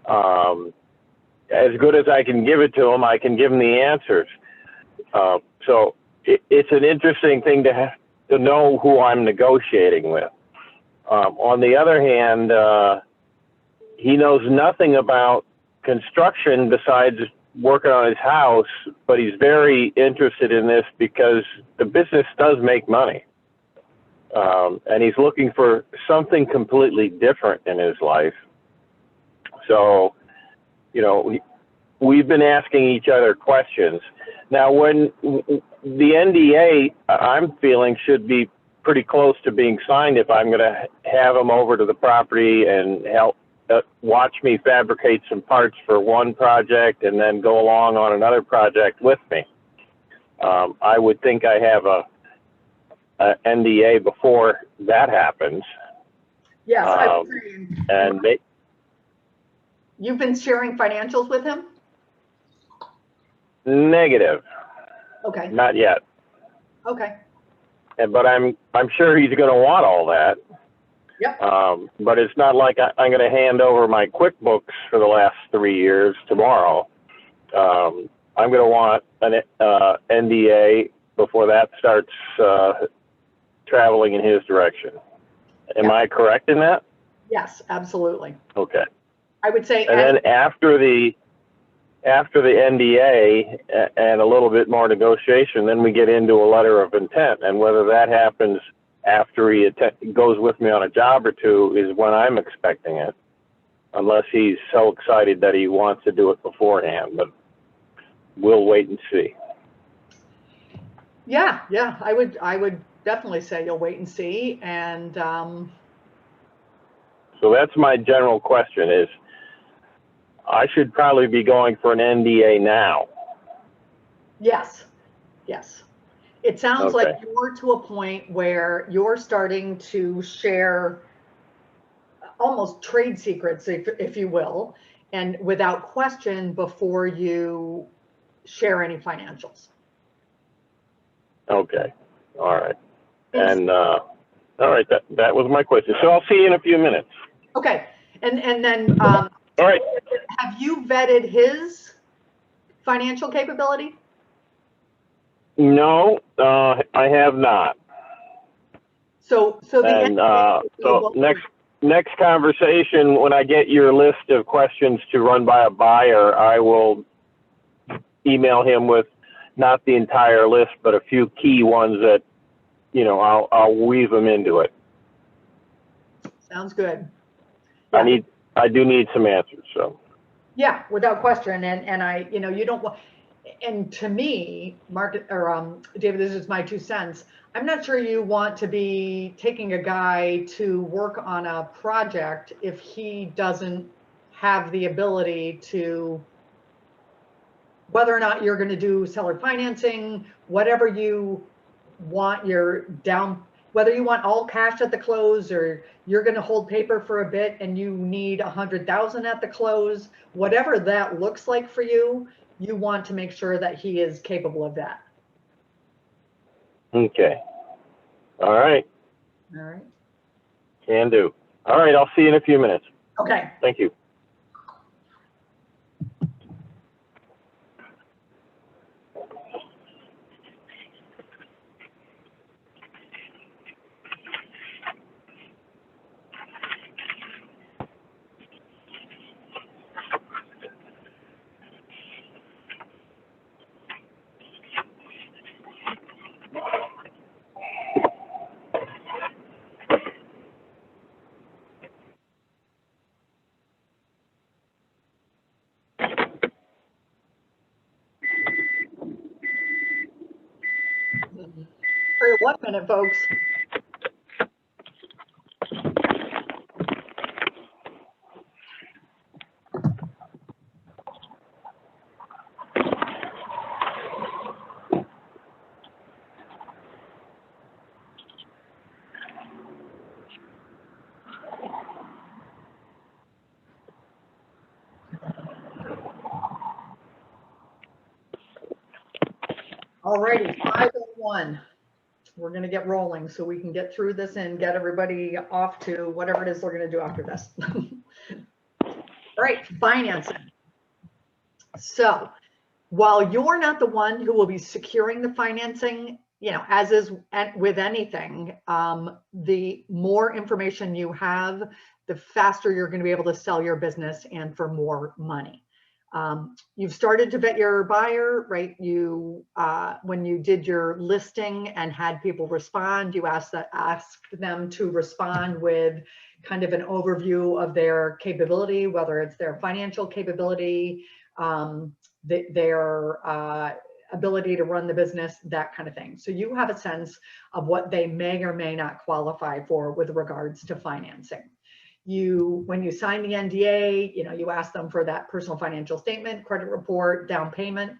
as good as I can give it to him, I can give him the answers. So it's an interesting thing to know who I'm negotiating with. On the other hand, he knows nothing about construction besides working on his house, but he's very interested in this because the business does make money. And he's looking for something completely different in his life. So, you know, we've been asking each other questions. Now, when the NDA, I'm feeling, should be pretty close to being signed if I'm going to have him over to the property and help watch me fabricate some parts for one project and then go along on another project with me. I would think I have a NDA before that happens. Yes, and you've been sharing financials with him? Negative. Okay. Not yet. Okay. But I'm sure he's going to want all that. Yep. But it's not like I'm going to hand over my QuickBooks for the last 3 years tomorrow. I'm going to want an NDA before that starts traveling in his direction. Am I correct in that? Yes, absolutely. Okay. I would say. And then after the NDA and a little bit more negotiation, then we get into a letter of intent. And whether that happens after he goes with me on a job or two is when I'm expecting it, unless he's so excited that he wants to do it beforehand. But we'll wait and see. Yeah, I would definitely say you'll wait and see. And so that's my general question is, I should probably be going for an NDA now. Yes. It sounds like Okay. you're to a point where you're starting to share almost trade secrets, if you will, and without question before you share any financials. Okay. All right. And all right, that was my question. So I'll see you in a few minutes. Okay. And then All right. have you vetted his financial capability? No, I have not. So next conversation, when I get your list of questions to run by a buyer, I will email him with not the entire list, but a few key ones that, you know, I'll weave them into it. Sounds good. Yeah. I do need some answers, so. Yeah, without question. And I, you know, you don't want, and to me, David, this is my 2 cents. I'm not sure you want to be taking a guy to work on a project if he doesn't have the ability to, whether or not you're going to do seller financing, whatever you want your down, whether you want all cash at the close or you're going to hold paper for a bit and you need 100,000 at the close, whatever that looks like for you, you want to make sure that he is capable of that. Okay. All right. All right. Can do. All right. I'll see you in a few minutes. Okay. Thank you. For 1 minute, folks. All righty, 5:01. We're going to get rolling so we can get through this and get everybody off to whatever it is we're going to do after this. All right, financing. So while you're not the one who will be securing the financing, you know, as is with anything, the more information you have, the faster you're going to be able to sell your business and for more money. You've started to vet your buyer, right? You, when you did your listing and had people respond, you asked them to respond with kind of an overview of their capability, whether it's their financial capability, their ability to run the business, that kind of thing. So you have a sense of what they may or may not qualify for with regards to financing. When you sign the NDA, you know, you ask them for that personal financial statement, credit report, down payment.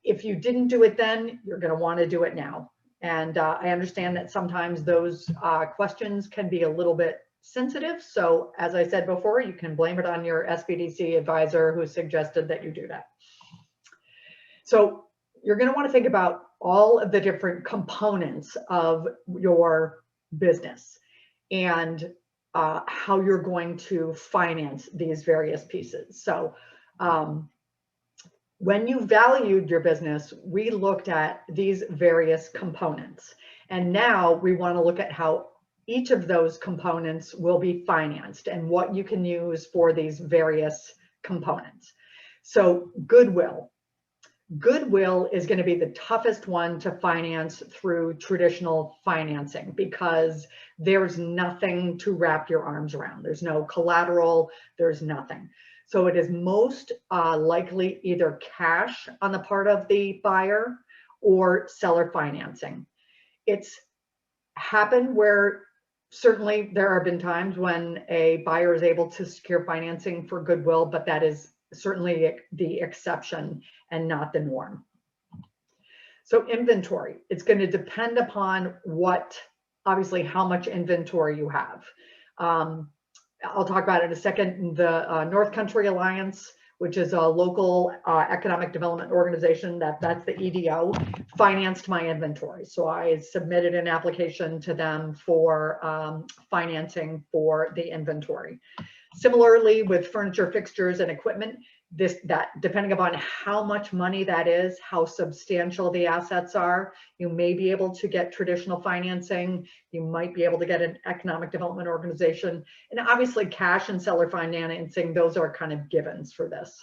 If you didn't do it then, you're going to want to do it now. And I understand that sometimes those questions can be a little bit sensitive. So as I said before, you can blame it on your SBDC advisor who suggested that you do that. So you're going to want to think about all of the different components of your business and how you're going to finance these various pieces. So when you valued your business, we looked at these various components. And now we want to look at how each of those components will be financed and what you can use for these various components. So goodwill. Goodwill is going to be the toughest one to finance through traditional financing because there's nothing to wrap your arms around. There's no collateral, there's nothing. So it is most likely either cash on the part of the buyer or seller financing. It's happened where certainly there have been times when a buyer is able to secure financing for goodwill, but that is certainly the exception and not the norm. So inventory, it's going to depend upon obviously how much inventory you have. I'll talk about it in a second. The North Country Alliance, which is a local economic development organization, that's the EDO, financed my inventory. So I submitted an application to them for financing for the inventory. Similarly, with furniture, fixtures, and equipment, depending upon how much money that is, how substantial the assets are, you may be able to get traditional financing. You might be able to get an economic development organization. And obviously cash and seller financing, those are kind of givens for this.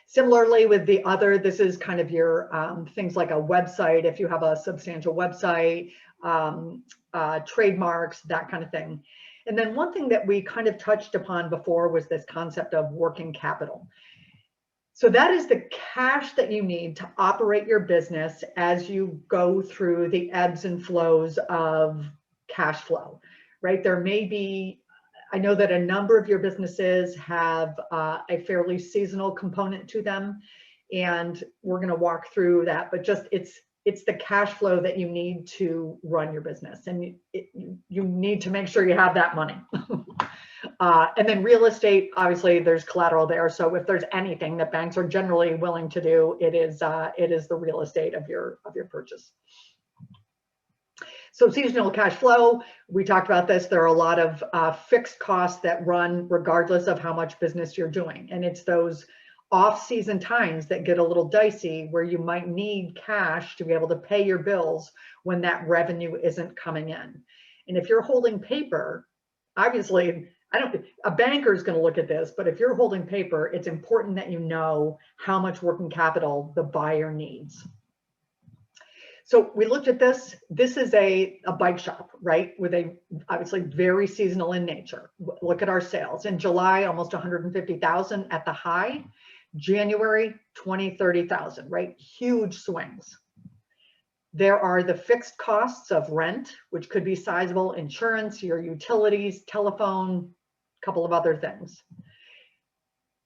Similarly with the other, this is kind of your things like a website, if you have a substantial website, trademarks, that kind of thing. And then one thing that we kind of touched upon before was this concept of working capital. So that is the cash that you need to operate your business as you go through the ebbs and flows of cash flow, right? There may be, I know that a number of your businesses have a fairly seasonal component to them, and we're going to walk through that, but just it's the cash flow that you need to run your business, and you need to make sure you have that money. And then real estate, obviously there's collateral there. So if there's anything that banks are generally willing to do, it is the real estate of your purchase. So seasonal cash flow, we talked about this. There are a lot of fixed costs that run regardless of how much business you're doing. And it's those off-season times that get a little dicey where you might need cash to be able to pay your bills when that revenue isn't coming in. And if you're holding paper, obviously, a banker is going to look at this, but if you're holding paper, it's important that you know how much working capital the buyer needs. So we looked at this. This is a bike shop, right? With obviously very seasonal in nature. Look at our sales. In July, almost 150,000 at the high. January, 20, 30,000, right? Huge swings. There are the fixed costs of rent, which could be sizable, insurance, your utilities, telephone, a couple of other things.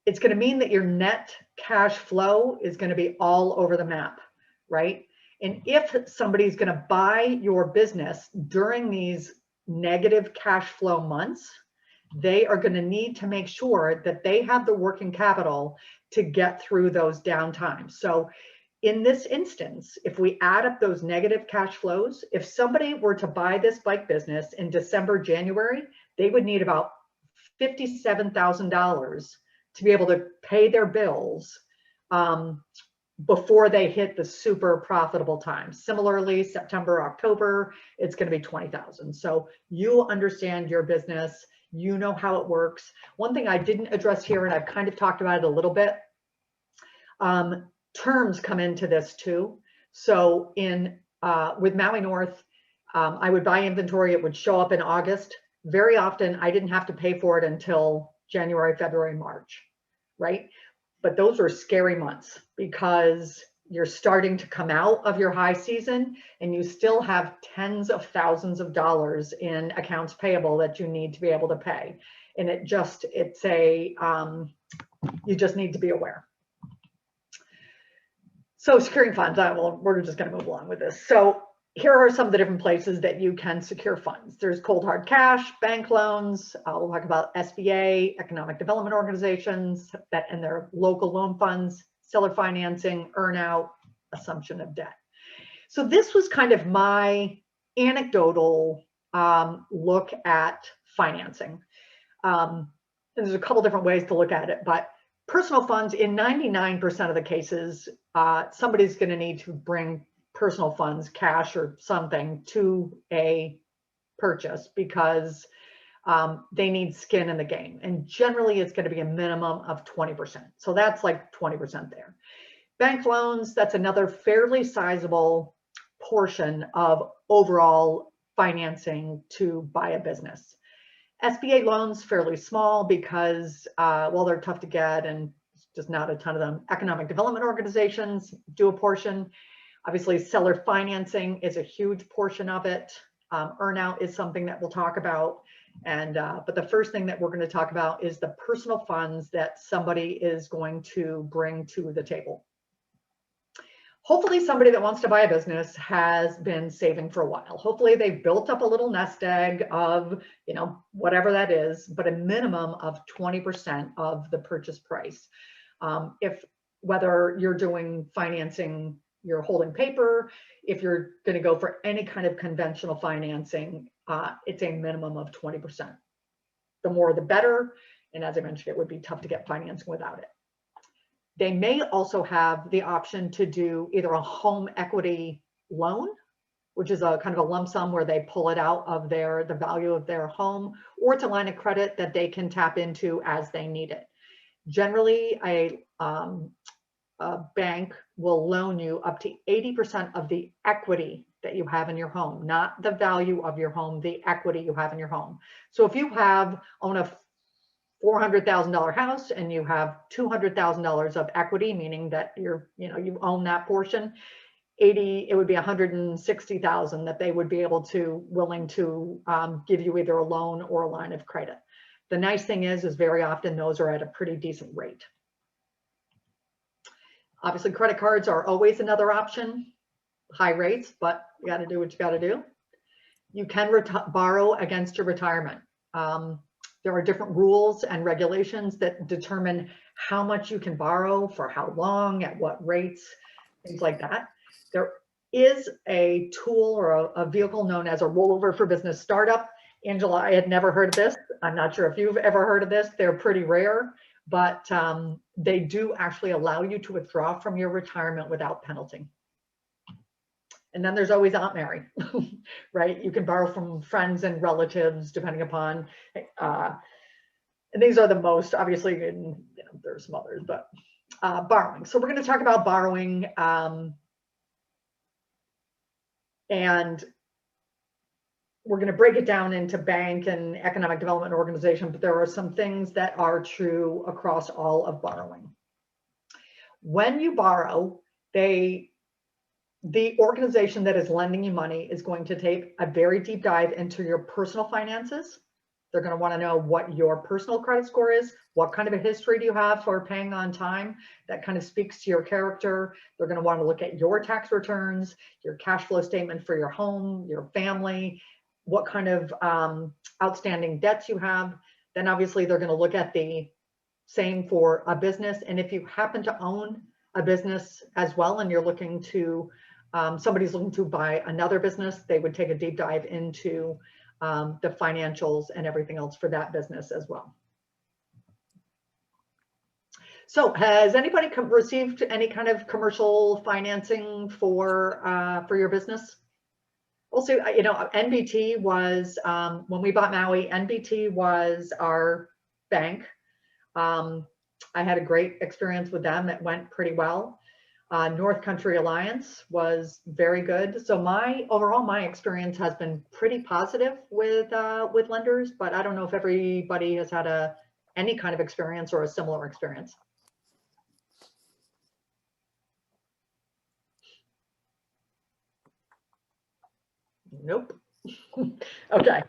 It's going to mean that your net cash flow is going to be all over the map, right? And if somebody's going to buy your business during these negative cash flow months, they are going to need to make sure that they have the working capital to get through those down times. So in this instance, if we add up those negative cash flows, if somebody were to buy this bike business in December, January, they would need about $57,000 to be able to pay their bills before they hit the super profitable time. Similarly, September, October, it's going to be 20,000. So you understand your business, you know how it works. One thing I didn't address here, and I've kind of talked about it a little bit, terms come into this too. So with Maui North, I would buy inventory, it would show up in August. Very often I didn't have to pay for it until January, February, March, right? But those were scary months because you're starting to come out of your high season and you still have tens of thousands of dollars in accounts payable that you need to be able to pay. And you just need to be aware. So securing funds, we're just going to move along with this. So here are some of the different places that you can secure funds. There's cold hard cash, bank loans. We'll talk about SBA, economic development organizations and their local loan funds, seller financing, earnout, assumption of debt. So this was kind of my anecdotal look at financing. There's a couple different ways to look at it, but personal funds, in 99% of the cases, somebody's going to need to bring personal funds, cash or something, to a purchase because they need skin in the game. And generally it's going to be a minimum of 20%. So that's like 20% there. Bank loans, that's another fairly sizable portion of overall financing to buy a business. SBA loans, fairly small because, well, they're tough to get and just not a ton of them. Economic development organizations do a portion. Obviously, seller financing is a huge portion of it. Earnout is something that we'll talk about. But the first thing that we're going to talk about is the personal funds that somebody is going to bring to the table. Hopefully somebody that wants to buy a business has been saving for a while. Hopefully they've built up a little nest egg of, whatever that is, but a minimum of 20% of the purchase price. Whether you're doing financing, you're holding paper, if you're going to go for any kind of conventional financing, it's a minimum of 20%. The more the better. And as I mentioned, it would be tough to get financing without it. They may also have the option to do either a home equity loan, which is a kind of a lump sum where they pull it out of the value of their home, or it's a line of credit that they can tap into as they need it. Generally, a bank will loan you up to 80% of the equity that you have in your home, not the value of your home, the equity you have in your home. So if you own a $400,000 house and you have $200,000 of equity, meaning that you own that portion, it would be $160,000 that they would be willing to give you either a loan or a line of credit. The nice thing is very often those are at a pretty decent rate. Obviously, credit cards are always another option, high rates, but you got to do what you got to do. You can borrow against your retirement. There are different rules and regulations that determine how much you can borrow, for how long, at what rates, things like that. There is a tool or a vehicle known as a rollover for business startup. Angela, I had never heard of this. I'm not sure if you've ever heard of this. They're pretty rare, but they do actually allow you to withdraw from your retirement without penalty. And then there's always Aunt Mary, right? You can borrow from friends and relatives, depending upon, and these are the most, obviously, there's some others, but borrowing. So we're going to talk about borrowing, and we're going to break it down into bank and economic development organization, but there are some things that are true across all of borrowing. When you borrow, the organization that is lending you money is going to take a very deep dive into your personal finances. They're going to want to know what your personal credit score is, what kind of a history do you have for paying on time. That kind of speaks to your character. They're going to want to look at your tax returns, your cash flow statement for your home, your family, what kind of outstanding debts you have. Then obviously they're going to look at the same for a business. And if you happen to own a business as well, and you're looking to, somebody's looking to buy another business, they would take a deep dive into the financials and everything else for that business as well. So has anybody received any kind of commercial financing for your business? Also, you know, NBT was, when we bought Maui, NBT was our bank. I had a great experience with them. It went pretty well. North Country Alliance was very good. So overall, my experience has been pretty positive with lenders, but I don't know if everybody has had any kind of experience or a similar experience. Nope. Okay.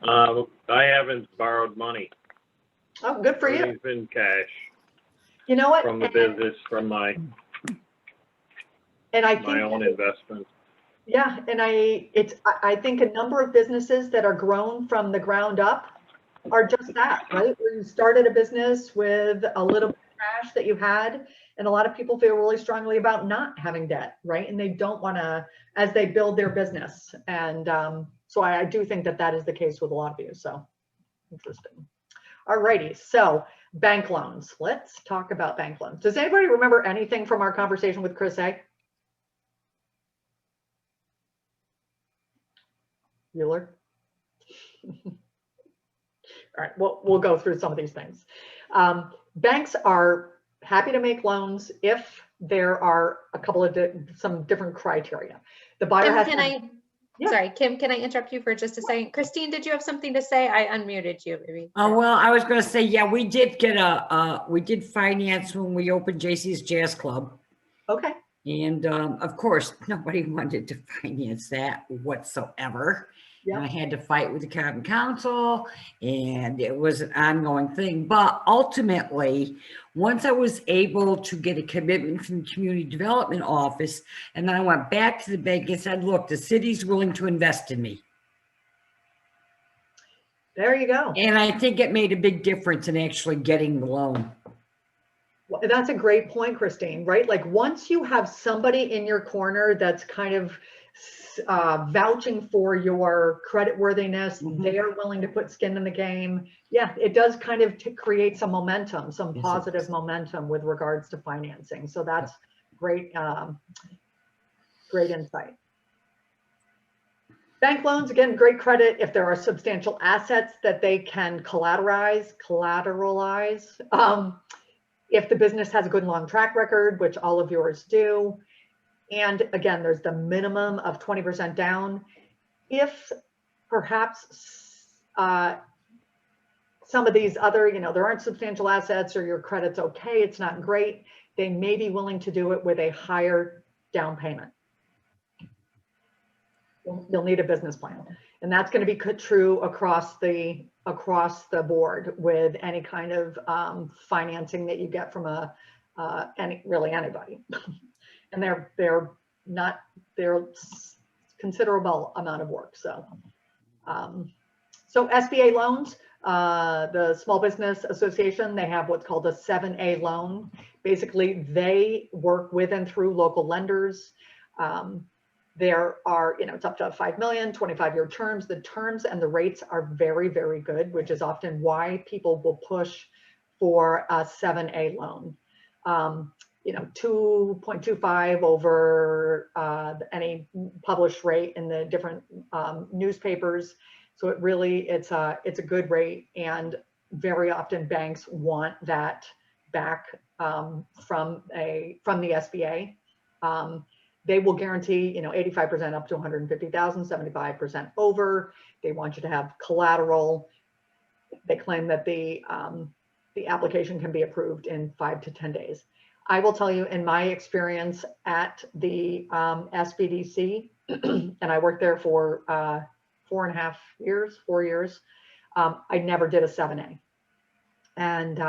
I haven't borrowed money. Oh, good for you. Everything's been cash You know what? from the business, from my own investments. Yeah, and I think a number of businesses that are grown from the ground up are just that, right? Where you started a business with a little bit of cash that you had, and a lot of people feel really strongly about not having debt, right? And they don't want to, as they build their business. And so I do think that is the case with a lot of you. So interesting. All righty, so bank loans. Let's talk about bank loans. Does anybody remember anything from our conversation with Chris A? Bueller? All right, we'll go through some of these things. Banks are happy to make loans if there are a couple of some different criteria. The buyer has Sorry, Kim, can I interrupt you for just a second? Christine, did you have something to say? I unmuted you, maybe. Oh, well, I was going to say, yeah, we did get we did finance when we opened JC's Jazz Club. Okay. And of course, nobody wanted to finance that whatsoever. Yep. I had to fight with the Canton Council, and it was an ongoing thing. But ultimately, once I was able to get a commitment from the Community Development Office, and then I went back to the bank and said, look, the city's willing to invest in me. There you go. And I think it made a big difference in actually getting the loan. Well, that's a great point, Christine, right? Like once you have somebody in your corner that's kind of vouching for your credit worthiness, they are willing to put skin in the game. Yeah, it does kind of create some momentum, some positive momentum with regards to financing. So that's great, great insight. Bank loans, again, great credit if there are substantial assets that they can collateralize. If the business has a good long track record, which all of yours do. And again, there's the minimum of 20% down. If perhaps some of these other, there aren't substantial assets or your credit's okay, it's not great, they may be willing to do it with a higher down payment. You'll need a business plan. And that's going to be true across the board with any kind of financing that you get from really anybody. And they're considerable amount of work. So, so SBA loans, the Small Business Association, they have what's called a 7A loan. Basically, they work with and through local lenders. There are, it's up to 5 million, 25-year terms. The terms and the rates are very, very good, which is often why people will push for a 7A loan. 2.25 over any published rate in the different newspapers. So it's a good rate, and very often banks want that back from the SBA. They will guarantee 85% up to 150,000, 75% over. They want you to have collateral. They claim that the application can be approved in 5 to 10 days. I will tell you, in my experience at the SBDC, and I worked there for 4 years, I never did a 7A. And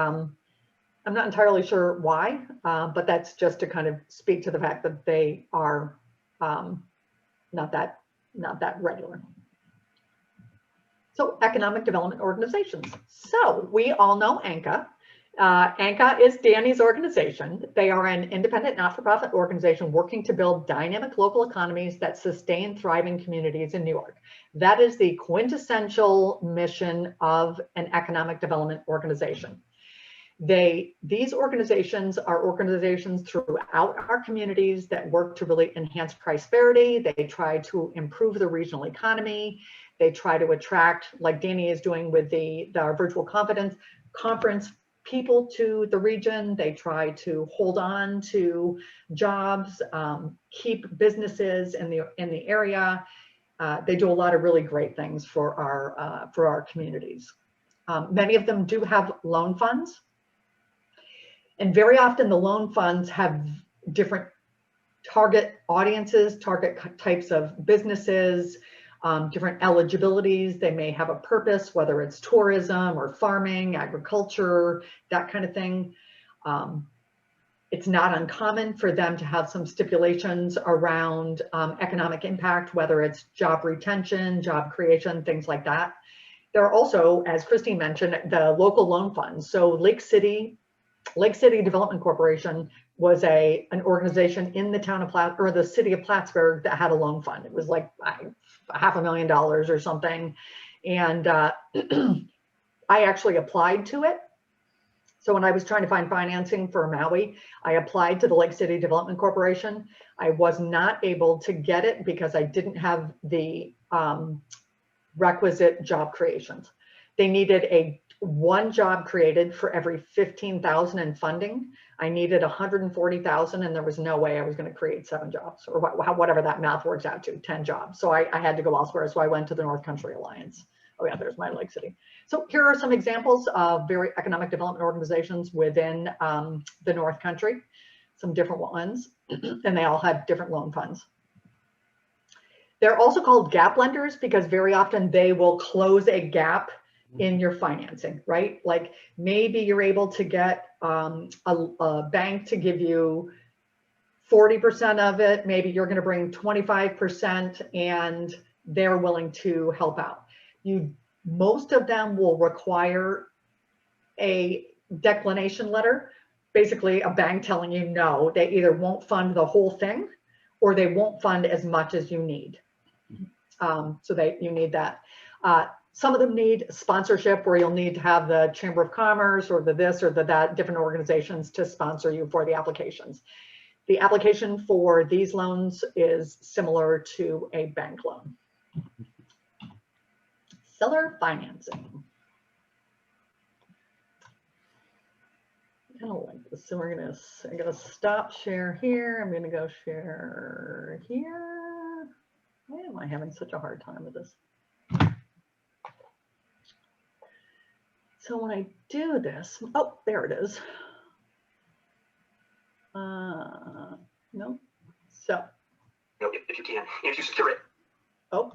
I'm not entirely sure why, but that's just to kind of speak to the fact that they are not that regular. So economic development organizations. So we all know ANCA. ANCA is Danny's organization. They are an independent, not-for-profit organization working to build dynamic local economies that sustain thriving communities in New York. That is the quintessential mission of an economic development organization. These organizations are organizations throughout our communities that work to really enhance prosperity. They try to improve the regional economy. They try to attract, like Danny is doing with our virtual conference, people to the region. They try to hold on to jobs, keep businesses in the area. They do a lot of really great things for our communities. Many of them do have loan funds. And very often the loan funds have different target audiences, target types of businesses, different eligibilities. They may have a purpose, whether it's tourism or farming, agriculture, that kind of thing. It's not uncommon for them to have some stipulations around economic impact, whether it's job retention, job creation, things like that. There are also, as Christine mentioned, the local loan funds. So Lake City Development Corporation was an organization in the town of the city of Plattsburgh that had a loan fund. It was like $500,000 or something. And I actually applied to it. So when I was trying to find financing for Maui, I applied to the Lake City Development Corporation. I was not able to get it because I didn't have the requisite job creations. They needed one job created for every 15,000 in funding. I needed 140,000, and there was no way I was going to create 7 jobs, or whatever that math works out to, 10 jobs. So I had to go elsewhere. So I went to the North Country Alliance. Oh yeah, there's my Lake City. So here are some examples of very economic development organizations within the North Country, some different ones, and they all have different loan funds. They're also called gap lenders because very often they will close a gap in your financing, right? Like maybe you're able to get a bank to give you 40% of it. Maybe you're going to bring 25% and they're willing to help out. Most of them will require a declination letter, basically a bank telling you no, they either won't fund the whole thing or they won't fund as much as you need. So you need that. Some of them need sponsorship where you'll need to have the Chamber of Commerce or the this or the that, different organizations to sponsor you for the applications. The application for these loans is similar to a bank loan. Seller financing. I don't like this, so I'm gonna stop share here. I'm gonna go share here. Why am I having such a hard time with this? So when I do this, oh, there it is. No. So. If you can, if you secure it. Oh.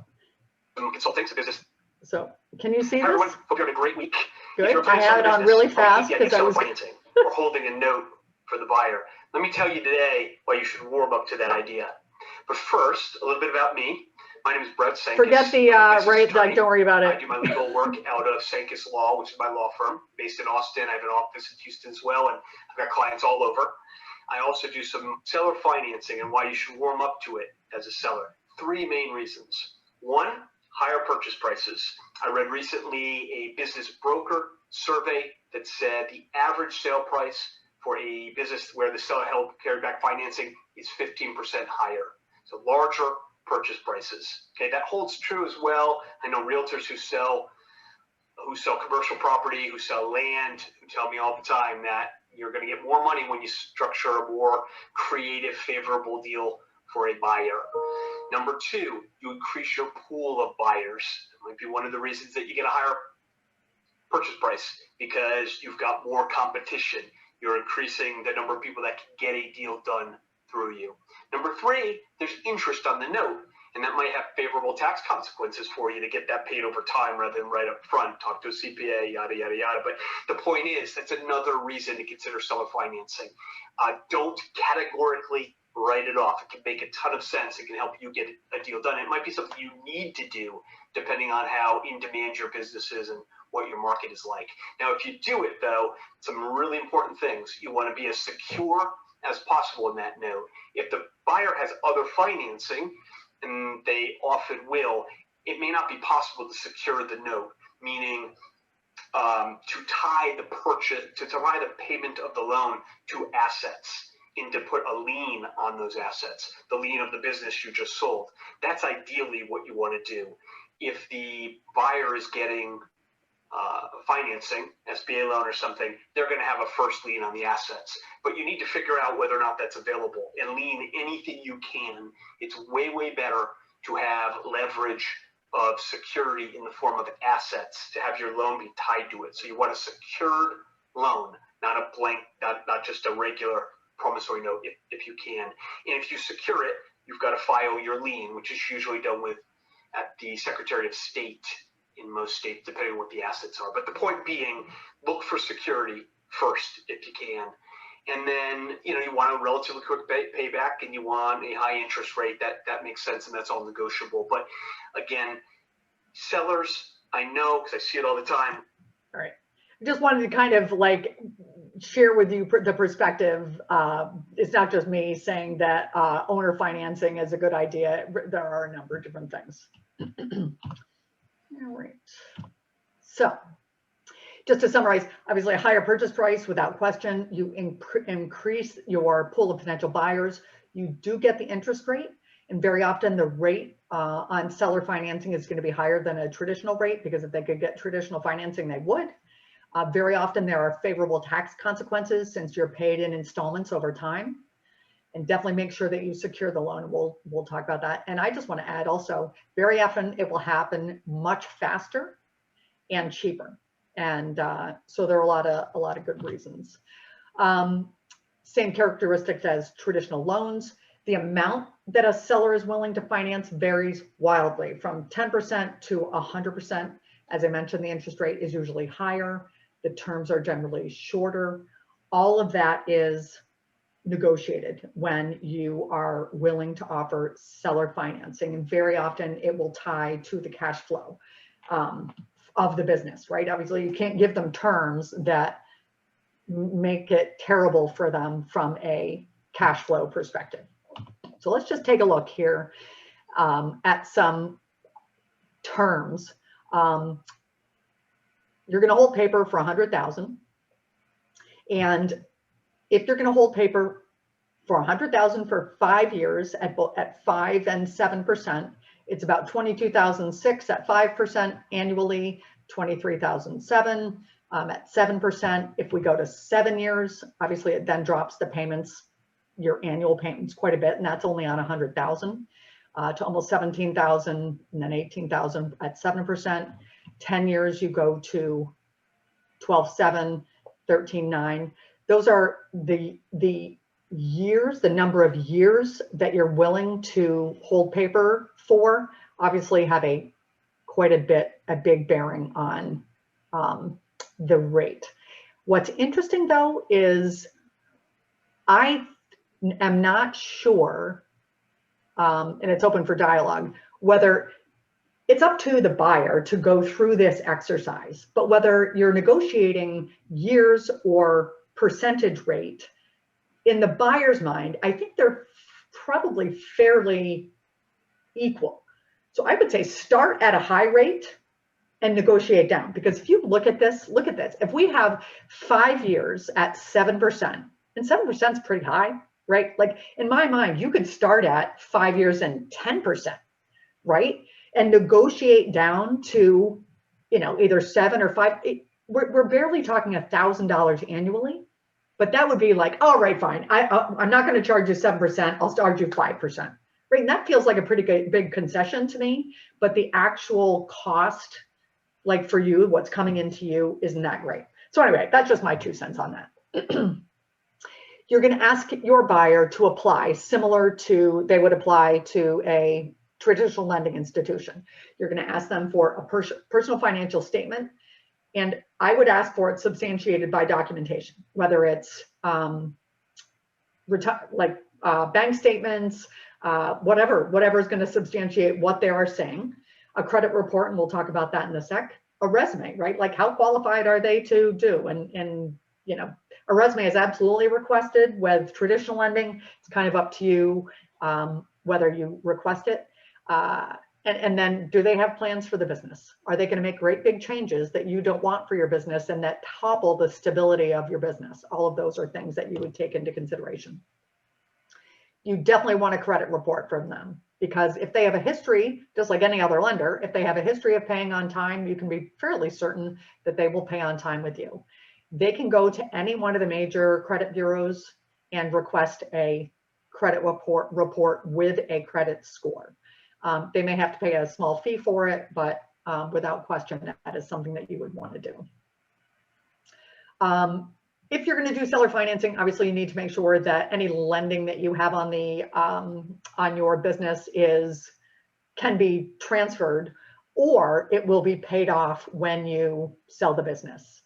Consulting to business. So can you see this? Everyone, hope you're having a great week. Good. I have it on really fast because I was financing or holding a note for the buyer. Let me tell you today why you should warm up to that idea. But first, a little bit about me. My name is Brett Sankis. Forget the right, like, don't worry about it. I do my legal work out of Sankis Law, which is my law firm based in Austin. I have an office in Houston as well, and I've got clients all over. I also do some seller financing and why you should warm up to it as a seller. 3 main reasons. 1, higher purchase prices. I read recently a business broker survey that said the average sale price for a business where the seller held carried back financing is 15% higher. So larger purchase prices. Okay, that holds true as well. I know realtors who sell commercial property, who sell land, who tell me all the time that you're going to get more money when you structure a more creative, favorable deal for a buyer. Number 2, you increase your pool of buyers. It might be one of the reasons that you get a higher purchase price because you've got more competition. You're increasing the number of people that can get a deal done through you. Number 3, there's interest on the note, and that might have favorable tax consequences for you to get that paid over time rather than right up front. Talk to a CPA, yada, yada, yada. But the point is, that's another reason to consider seller financing. Don't categorically write it off. It can make a ton of sense. It can help you get a deal done. It might be something you need to do depending on how in demand your business is and what your market is like. Now, if you do it though, some really important things. You want to be as secure as possible in that note. If the buyer has other financing, and they often will, it may not be possible to secure the note, meaning to tie the payment of the loan to assets and to put a lien on those assets, the lien of the business you just sold. That's ideally what you want to do. If the buyer is getting financing, SBA loan or something, they're going to have a first lien on the assets. But you need to figure out whether or not that's available and lien anything you can. It's way, way better to have leverage of security in the form of assets, to have your loan be tied to it. So you want a secured loan, not a blank, not just a regular promissory note if you can. And if you secure it, you've got to file your lien, which is usually done with at the Secretary of State in most states, depending on what the assets are. But the point being, look for security first if you can. And then, you want a relatively quick payback, and you want a high interest rate. That makes sense, and that's all negotiable. But again, sellers, I know because I see it all the time. All right. Just wanted to kind of like share with you the perspective. It's not just me saying that owner financing is a good idea. There are a number of different things. All right. So just to summarize, obviously a higher purchase price without question. You increase your pool of potential buyers. You do get the interest rate, and very often the rate on seller financing is going to be higher than a traditional rate, because if they could get traditional financing, they would. Very often there are favorable tax consequences since you're paid in installments over time. And definitely make sure that you secure the loan. We'll talk about that. And I just want to add also, very often it will happen much faster and cheaper. And so there are a lot of good reasons. Same characteristics as traditional loans. The amount that a seller is willing to finance varies wildly, from 10% to 100%. As I mentioned, the interest rate is usually higher. The terms are generally shorter. All of that is negotiated when you are willing to offer seller financing, and very often it will tie to the cash flow of the business, right? Obviously you can't give them terms that make it terrible for them from a cash flow perspective. So let's just take a look here at some terms. You're going to hold paper for $100,000, and if you're going to hold paper for $100,000 for 5 years at 5 and 7%, it's about $22,600 at 5% annually, $23,700 at 7%. If we go to 7 years, obviously it then drops the payments, your annual payments, quite a bit, and that's only on $100,000 to almost $17,000, and then $18,000 at 7%. 10 years, you go to $12,700, $13,900. Those are the years, the number of years that you're willing to hold paper for, obviously have a big bearing on the rate. What's interesting though is I am not sure, and it's open for dialogue, whether it's up to the buyer to go through this exercise, but whether you're negotiating years or percentage rate, in the buyer's mind, I think they're probably fairly equal. So I would say start at a high rate and negotiate down, because if you look at this, if we have 5 years at 7%, and 7% is pretty high, right? Like in my mind, you could start at 5 years and 10%, right? And negotiate down to, either 7 or 5. We're barely talking $1,000 annually. But that would be like, all right, fine. I'm not going to charge you 7%. I'll charge you 5%. Right? And that feels like a pretty big concession to me. But the actual cost, like for you, what's coming into you, isn't that great. So anyway, that's just my 2 cents on that. You're going to ask your buyer to apply similar to they would apply to a traditional lending institution. You're going to ask them for a personal financial statement. And I would ask for it substantiated by documentation, whether it's like bank statements, whatever is going to substantiate what they are saying, a credit report, and we'll talk about that in a sec, a resume, right? Like how qualified are they to do? And you know, a resume is absolutely requested. With traditional lending, it's kind of up to you whether you request it. And then do they have plans for the business? Are they going to make great big changes that you don't want for your business and that topple the stability of your business? All of those are things that you would take into consideration. You definitely want a credit report from them, because if they have a history, just like any other lender, if they have a history of paying on time, you can be fairly certain that they will pay on time with you. They can go to any one of the major credit bureaus and request a credit report with a credit score. They may have to pay a small fee for it, but without question, that is something that you would want to do. If you're going to do seller financing, obviously you need to make sure that any lending that you have on your business can be transferred, or it will be paid off when you sell the business.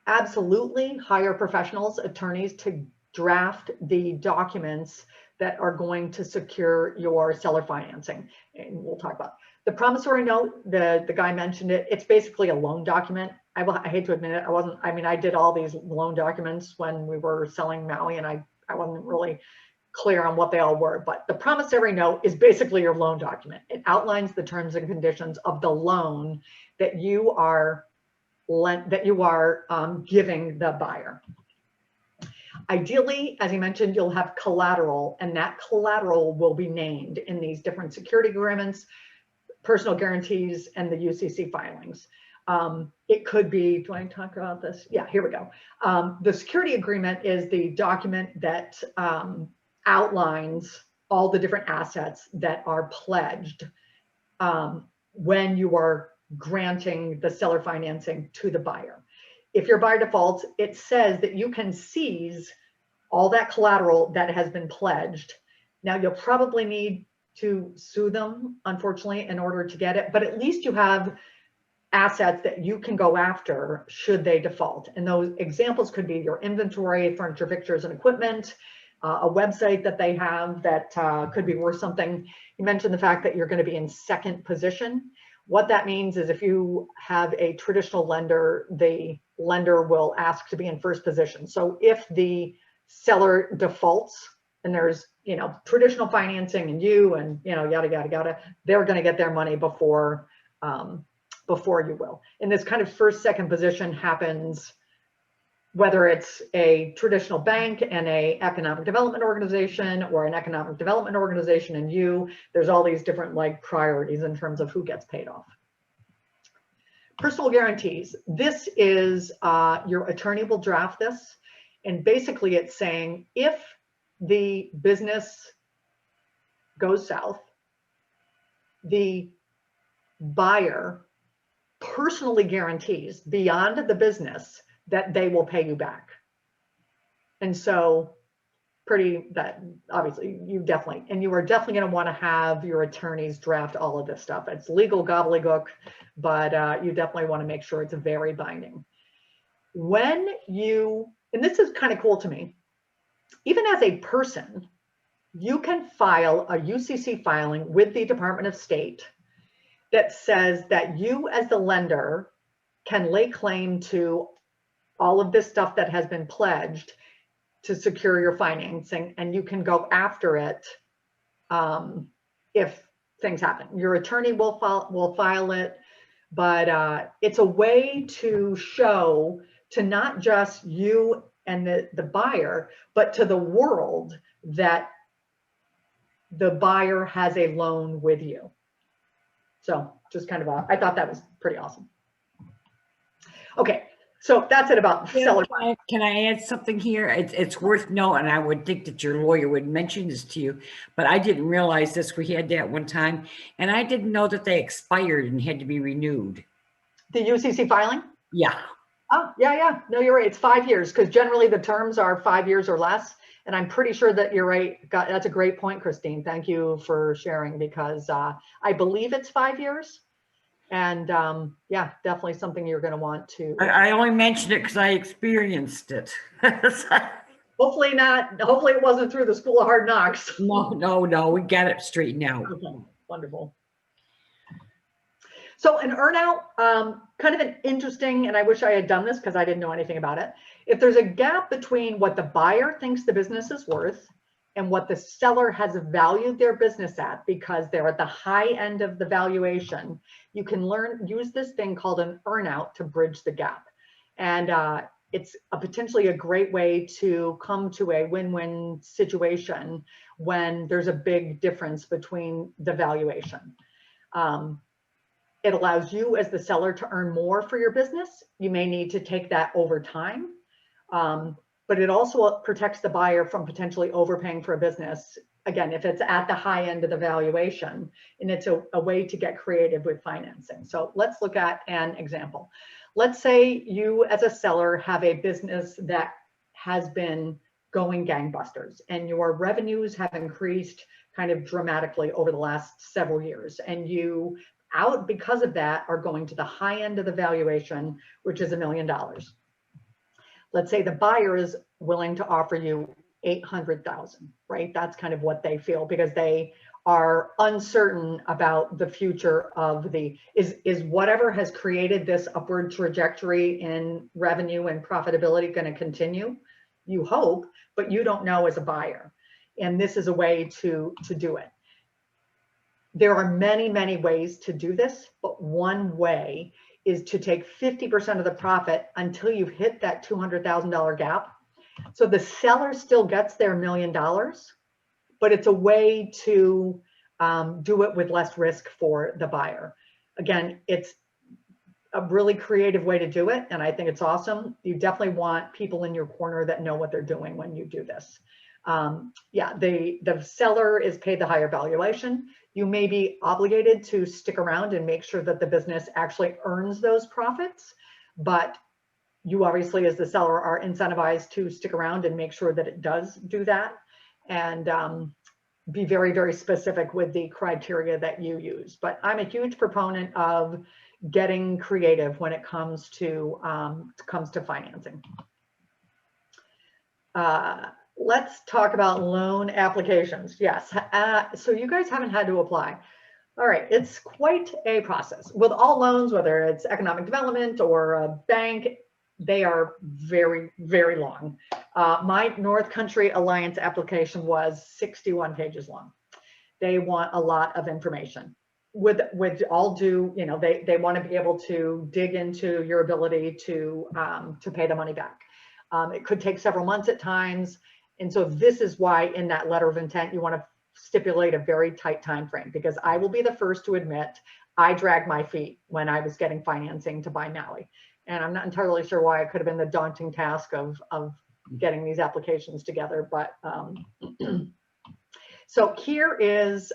Absolutely hire professionals, attorneys, to draft the documents that are going to secure your seller financing. And we'll talk about the promissory note. The guy mentioned it. It's basically a loan document. I hate to admit it. I did all these loan documents when we were selling Maui, and I wasn't really clear on what they all were, but the promissory note is basically your loan document. It outlines the terms and conditions of the loan that you are giving the buyer. Ideally, as you mentioned, you'll have collateral, and that collateral will be named in these different security agreements, personal guarantees, and the UCC filings. It could be, do I talk about this? Yeah, here we go. The security agreement is the document that outlines all the different assets that are pledged when you are granting the seller financing to the buyer. If your buyer defaults, it says that you can seize all that collateral that has been pledged. Now, you'll probably need to sue them, unfortunately, in order to get it, but at least you have assets that you can go after should they default. And those examples could be your inventory, furniture, fixtures, and equipment, a website that they have that could be worth something. You mentioned the fact that you're going to be in second position. What that means is if you have a traditional lender, the lender will ask to be in first position. So if the seller defaults and there's, traditional financing and yada, yada, yada, they're going to get their money before you will. And this kind of first, second position happens whether it's a traditional bank and a economic development organization, or an economic development organization and you. There's all these different priorities in terms of who gets paid off. Personal guarantees. This is, your attorney will draft this, and basically it's saying if the business goes south, the buyer personally guarantees beyond the business that they will pay you back. And so obviously you are definitely going to want to have your attorneys draft all of this stuff. It's legal gobbledygook, but you definitely want to make sure it's very binding. And this is kind of cool to me, even as a person, you can file a UCC filing with the Department of State that says that you as the lender can lay claim to all of this stuff that has been pledged to secure your financing, and you can go after it if things happen. Your attorney will file it, but it's a way to show to not just you and the buyer, but to the world that the buyer has a loan with you. So just kind of I thought that was pretty awesome. Okay. So that's it about seller. Can I add something here? It's worth noting, I would think that your lawyer would mention this to you, but I didn't realize this. We had that one time, and I didn't know that they expired and had to be renewed. The UCC filing? Yeah. Oh, yeah. No, you're right. It's 5 years, because generally the terms are 5 years or less. And I'm pretty sure that you're right. That's a great point, Christine. Thank you for sharing, because I believe it's 5 years. And yeah, definitely something you're going to want to. I only mentioned it because I experienced it. Hopefully not. Hopefully it wasn't through the School of Hard Knocks. No, we got it straightened out. Okay, wonderful. So an earnout, kind of an interesting, and I wish I had done this because I didn't know anything about it. If there's a gap between what the buyer thinks the business is worth and what the seller has valued their business at, because they're at the high end of the valuation, you can use this thing called an earnout to bridge the gap. And it's potentially a great way to come to a win-win situation when there's a big difference between the valuation. It allows you as the seller to earn more for your business. You may need to take that over time, but it also protects the buyer from potentially overpaying for a business. Again, if it's at the high end of the valuation, and it's a way to get creative with financing. So let's look at an example. Let's say you as a seller have a business that has been going gangbusters and your revenues have increased kind of dramatically over the last several years, and you because of that are going to the high end of the valuation, which is $1 million. Let's say the buyer is willing to offer you 800,000, right? That's kind of what they feel because they are uncertain about the future of is whatever has created this upward trajectory in revenue and profitability going to continue? You hope, but you don't know as a buyer. And this is a way to do it. There are many, many ways to do this, but one way is to take 50% of the profit until you've hit that $200,000 gap. So the seller still gets their $1 million, but it's a way to do it with less risk for the buyer. Again, it's a really creative way to do it, and I think it's awesome. You definitely want people in your corner that know what they're doing when you do this. Yeah, the seller is paid the higher valuation. You may be obligated to stick around and make sure that the business actually earns those profits, but you obviously as the seller are incentivized to stick around and make sure that it does do that, and be very, very specific with the criteria that you use. But I'm a huge proponent of getting creative when it comes to financing. Let's talk about loan applications. Yes, so you guys haven't had to apply. All right, it's quite a process. With all loans, whether it's economic development or a bank, they are very, very long. My North Country Alliance application was 61 pages long. They want a lot of information. With all due, you know, they want to be able to dig into your ability to pay the money back. It could take several months at times. And so this is why in that letter of intent, you want to stipulate a very tight time frame, because I will be the first to admit I dragged my feet when I was getting financing to buy Maui. And I'm not entirely sure why. It could have been the daunting task of getting these applications together. But so here is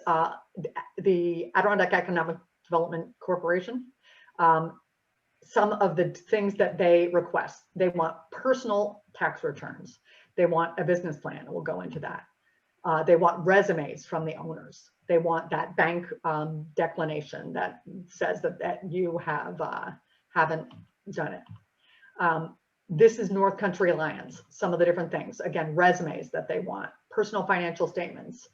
the Adirondack Economic Development Corporation. Some of the things that they request. They want personal tax returns. They want a business plan, and we'll go into that. They want resumes from the owners. They want that bank declination that says that you haven't done it. This is North Country Alliance, some of the different things. Again, resumes that they want, personal financial statements,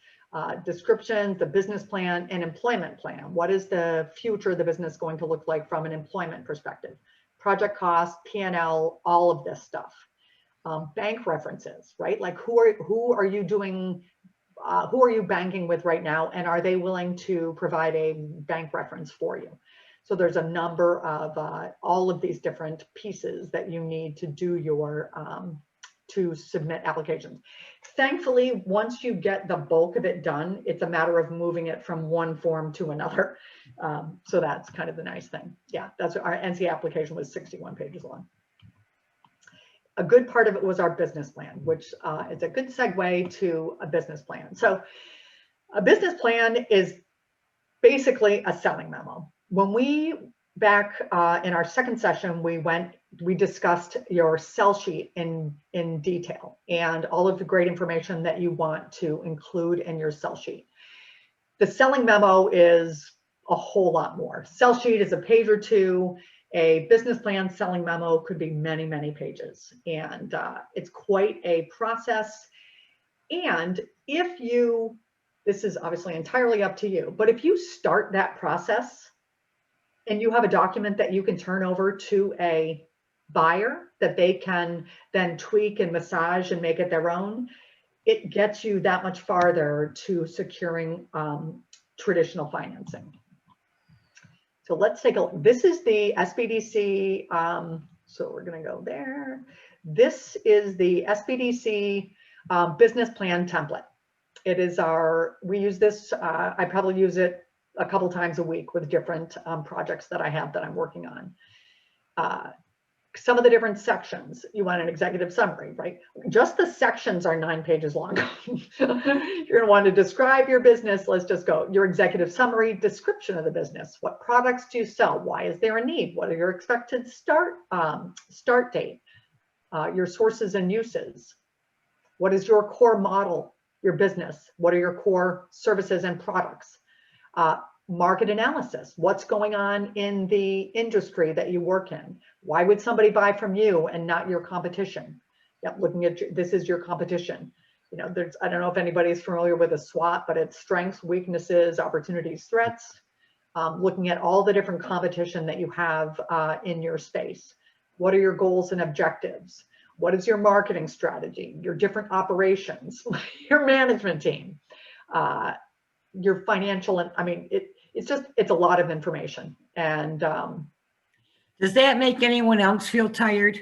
descriptions, the business plan, and employment plan. What is the future of the business going to look like from an employment perspective? Project costs, P&L, all of this stuff. Bank references, right? Like who are you doing, who are you banking with right now? And are they willing to provide a bank reference for you? So there's a number of all of these different pieces that you need to do your, to submit applications. Thankfully, once you get the bulk of it done, it's a matter of moving it from one form to another. So that's kind of the nice thing. Yeah, that's our NC application was 61 pages long. A good part of it was our business plan, which is a good segue to a business plan. So a business plan is basically a selling memo. When we, back in our second session, we discussed your sell sheet in detail and all of the great information that you want to include in your sell sheet. The selling memo is a whole lot more. Sell sheet is a page or two, A business plan selling memo could be many, many pages, and it's quite a process. And if you, this is obviously entirely up to you, but if you start that process and you have a document that you can turn over to a buyer that they can then tweak and massage and make it their own, it gets you that much farther to securing traditional financing. So let's take a look. This is the SBDC. So we're going to go there. This is the SBDC business plan template. It is we use this, I probably use it a couple times a week with different projects that I have that I'm working on. Some of the different sections, you want an executive summary, right? Just the sections are 9 pages long. You're going to want to describe your business. Let's just go. Your executive summary, description of the business. What products do you sell? Why is there a need? What are your expected start date? Your sources and uses. What is your core model, your business? What are your core services and products? Market analysis. What's going on in the industry that you work in? Why would somebody buy from you and not your competition? Yep, looking at this is your competition. You know, I don't know if anybody's familiar with a SWOT, but it's strengths, weaknesses, opportunities, threats. Looking at all the different competition that you have in your space. What are your goals and objectives? What is your marketing strategy? Your different operations, your management team, your financial, and I mean, it's a lot of information. And does that make anyone else feel tired?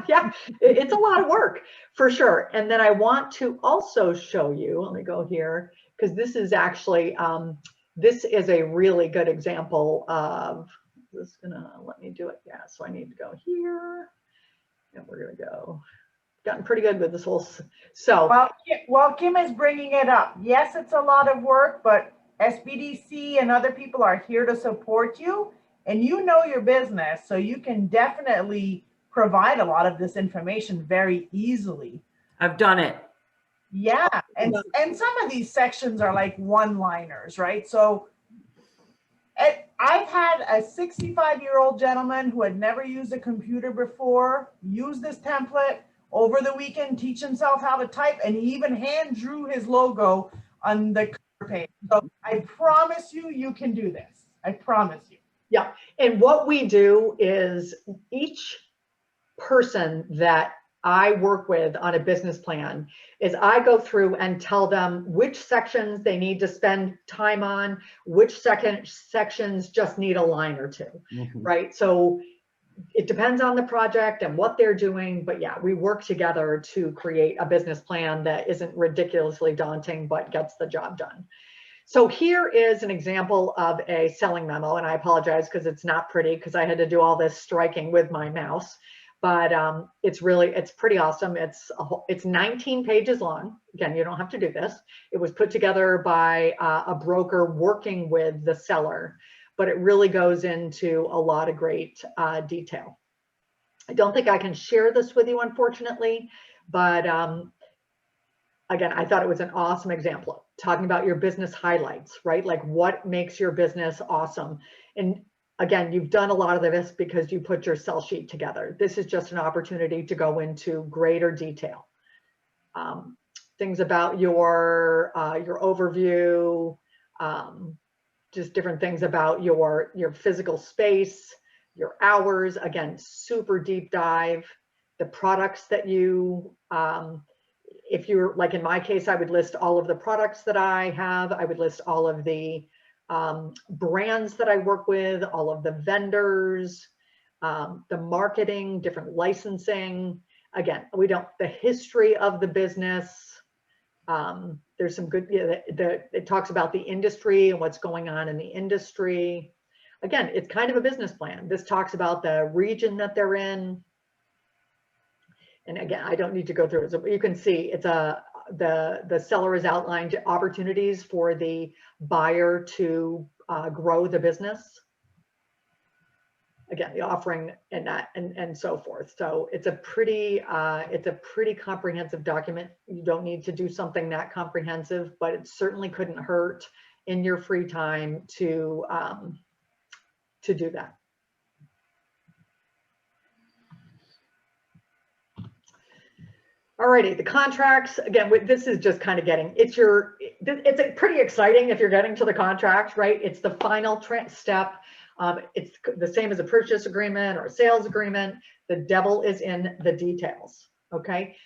yeah, it's a lot of work for sure. And then I want to also show you, let me go here, because this is actually, this is a really good example of, this is gonna let me do it. Yeah, so I need to go here and we're gonna go. Gotten pretty good with this whole, so. Well, Kim is bringing it up. Yes, it's a lot of work, but SBDC and other people are here to support you, and you know your business, so you can definitely provide a lot of this information very easily. I've done it. Yeah, and some of these sections are like one-liners, right? So I've had a 65-year-old gentleman who had never used a computer before use this template over the weekend, teach himself how to type, and he even hand drew his logo on the cover page. So I promise you, you can do this. I promise you. Yeah, and what we do is each person that I work with on a business plan is I go through and tell them which sections they need to spend time on, which sections just need a line or two, right? So it depends on the project and what they're doing, but yeah, we work together to create a business plan that isn't ridiculously daunting, but gets the job done. So here is an example of a selling memo, and I apologize because it's not pretty because I had to do all this striking with my mouse, but it's pretty awesome. It's 19 pages long. Again, you don't have to do this. It was put together by a broker working with the seller, but it really goes into a lot of great detail. I don't think I can share this with you, unfortunately, but again, I thought it was an awesome example, talking about your business highlights, right? Like what makes your business awesome. And again, you've done a lot of this because you put your sell sheet together. This is just an opportunity to go into greater detail. Things about your overview, just different things about your physical space, your hours, again, super deep dive, the products that you, if you're like in my case, I would list all of the products that I have. I would list all of the brands that I work with, all of the vendors, the marketing, different licensing. Again, the history of the business. There's some good, it talks about the industry and what's going on in the industry. Again, it's kind of a business plan. This talks about the region that they're in. And again, I don't need to go through it. So you can see it's the seller has outlined opportunities for the buyer to grow the business. Again, the offering and so forth. So it's a pretty comprehensive document. You don't need to do something that comprehensive, but it certainly couldn't hurt in your free time to do that. Alrighty, the contracts, again, this is just kind of getting, it's pretty exciting if you're getting to the contract, right? It's the final step. It's the same as a purchase agreement or a sales agreement. The devil is in the details, okay?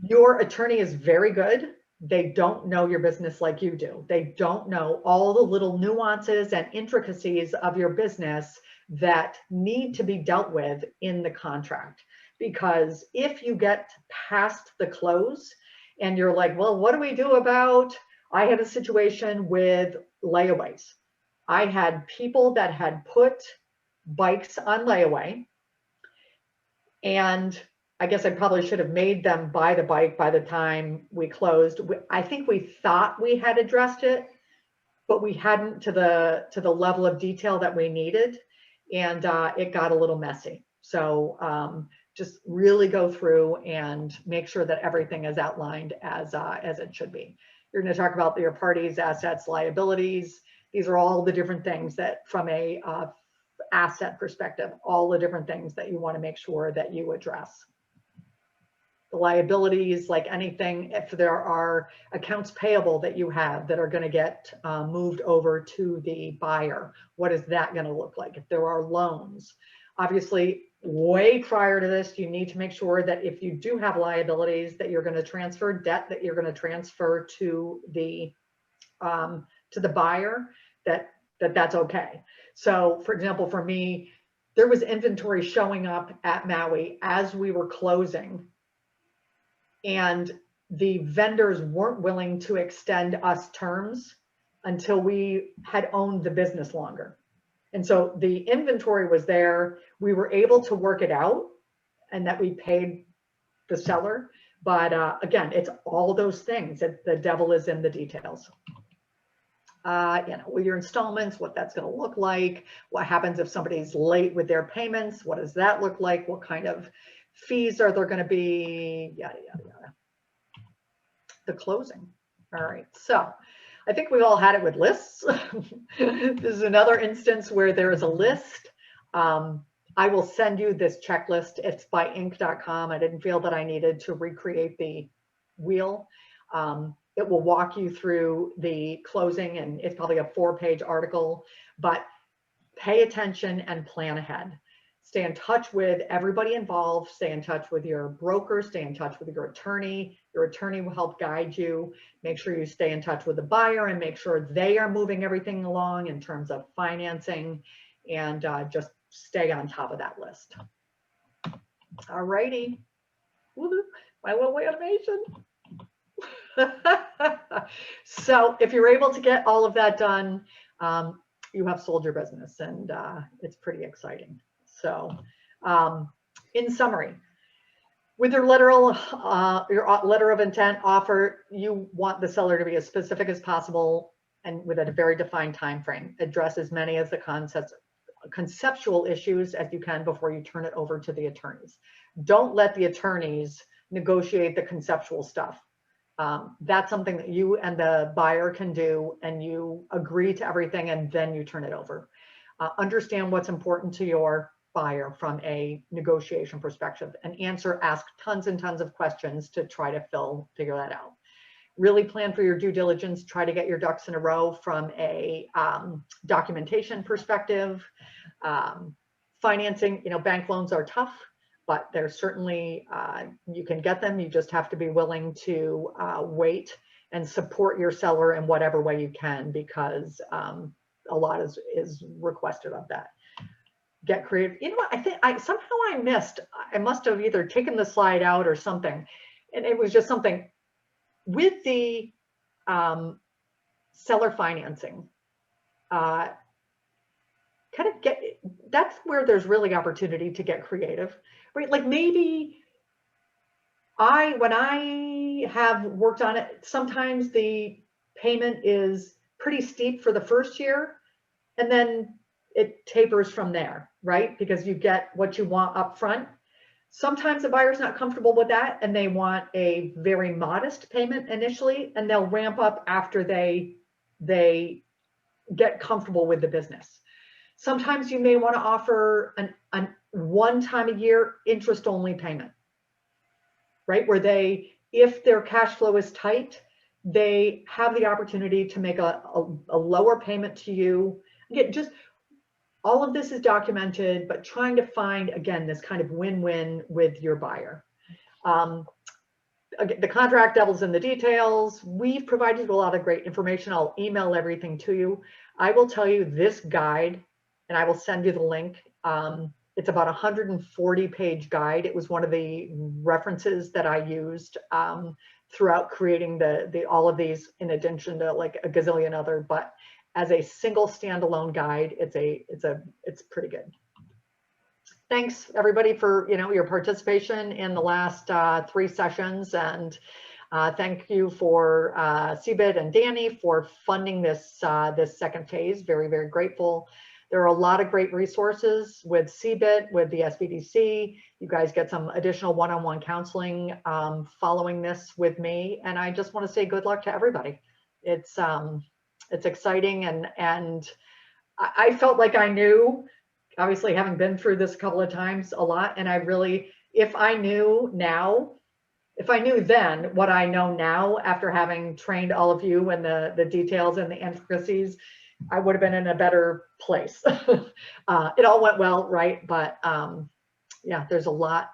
Your attorney is very good. They don't know your business like you do. They don't know all the little nuances and intricacies of your business that need to be dealt with in the contract. Because if you get past the close and you're like, well, what do we do about, I had a situation with layaways. I had people that had put bikes on layaway, and I guess I probably should have made them buy the bike by the time we closed. I think we thought we had addressed it, but we hadn't to the level of detail that we needed, and it got a little messy. So just really go through and make sure that everything is outlined as it should be. You're going to talk about your parties, assets, liabilities. These are all the different things that, from a asset perspective, all the different things that you want to make sure that you address. The liabilities, like anything, if there are accounts payable that you have that are going to get moved over to the buyer, what is that going to look like? If there are loans, obviously, way prior to this, you need to make sure that if you do have liabilities, that you're going to transfer debt, that you're going to transfer to the buyer, that's okay. So, for example, for me, there was inventory showing up at Maui as we were closing, and the vendors weren't willing to extend us terms until we had owned the business longer. And so the inventory was there. We were able to work it out, and that we paid the seller. But again, it's all those things that the devil is in the details. With your installments, what that's going to look like, what happens if somebody's late with their payments, what does that look like, what kind of fees are there going to be, yada, yada, yada. The closing. All right, so I think we've all had it with lists. This is another instance where there is a list. I will send you this checklist. It's by inc.com. I didn't feel that I needed to recreate the wheel. It will walk you through the closing, and it's probably a 4-page article, but pay attention and plan ahead. Stay in touch with everybody involved, stay in touch with your broker, stay in touch with your attorney. Your attorney will help guide you. Make sure you stay in touch with the buyer and make sure they are moving everything along in terms of financing, and just stay on top of that list. All righty. My little automation. So if you're able to get all of that done, you have sold your business, and it's pretty exciting. So in summary, with your letter of intent offer, you want the seller to be as specific as possible and with a very defined time frame. Address as many of the conceptual issues as you can before you turn it over to the attorneys. Don't let the attorneys negotiate the conceptual stuff. That's something that you and the buyer can do, and you agree to everything and then you turn it over. Understand what's important to your buyer from a negotiation perspective, and ask tons and tons of questions to try to figure that out. Really plan for your due diligence, try to get your ducks in a row from a documentation perspective. Financing, bank loans are tough, but there's certainly, you can get them. You just have to be willing to wait and support your seller in whatever way you can, because a lot is requested of that. Get creative. You know what, I think I must have either taken the slide out or something. And it was just something with the seller financing. That's where there's really opportunity to get creative, right? Like maybe when I have worked on it, sometimes the payment is pretty steep for the first year, and then it tapers from there, right? Because you get what you want up front. Sometimes the buyer's not comfortable with that, and they want a very modest payment initially, and they'll ramp up after they get comfortable with the business. Sometimes you may want to offer an one time a year interest only payment, right? Where they, if their cash flow is tight, they have the opportunity to make a lower payment to you. Again, just all of this is documented, but trying to find, again, this kind of win-win with your buyer. Again, the contract devil's in the details. We've provided a lot of great information. I'll email everything to you. I will tell you this guide, and I will send you the link. It's about a 140-page guide. It was one of the references that I used throughout creating all of these, in addition to like a gazillion other. But as a single standalone guide, it's pretty good. Thanks everybody for your participation in the last 3 sessions, and thank you for CBIT and Danny for funding this this second phase. Very, very grateful. There are a lot of great resources with CBIT, with the SBDC. You guys get some additional one-on-one counseling following this with me, and I just want to say good luck to everybody. It's exciting, and I felt like I knew, obviously having been through this a couple of times, a lot, and I really, if I knew then what I know now after having trained all of you in the details and the intricacies, I would have been in a better place. It all went well, right? But yeah, there's a lot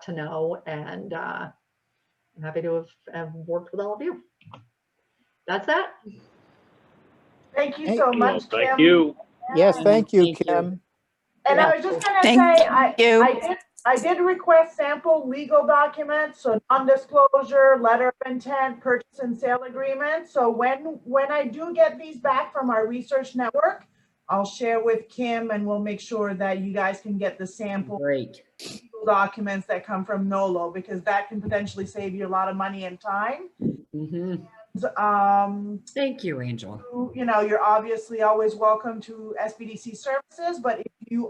to know, and I'm happy to have worked with all of you. That's that. Thank you so much, Kim. Thank you. Yes, thank you, Thank you. Kim. And Yeah. I was just gonna Thank say, you. I did request sample legal documents, so non-disclosure, letter of intent, purchase and sale agreement. So when I do get these back from our research network, I'll share with Kim, and we'll make sure that you guys can get the sample Great. legal documents that come from NOLO, because that can potentially save you a lot of money and time. Thank you, Angela. You're obviously always welcome to SBDC services, but if you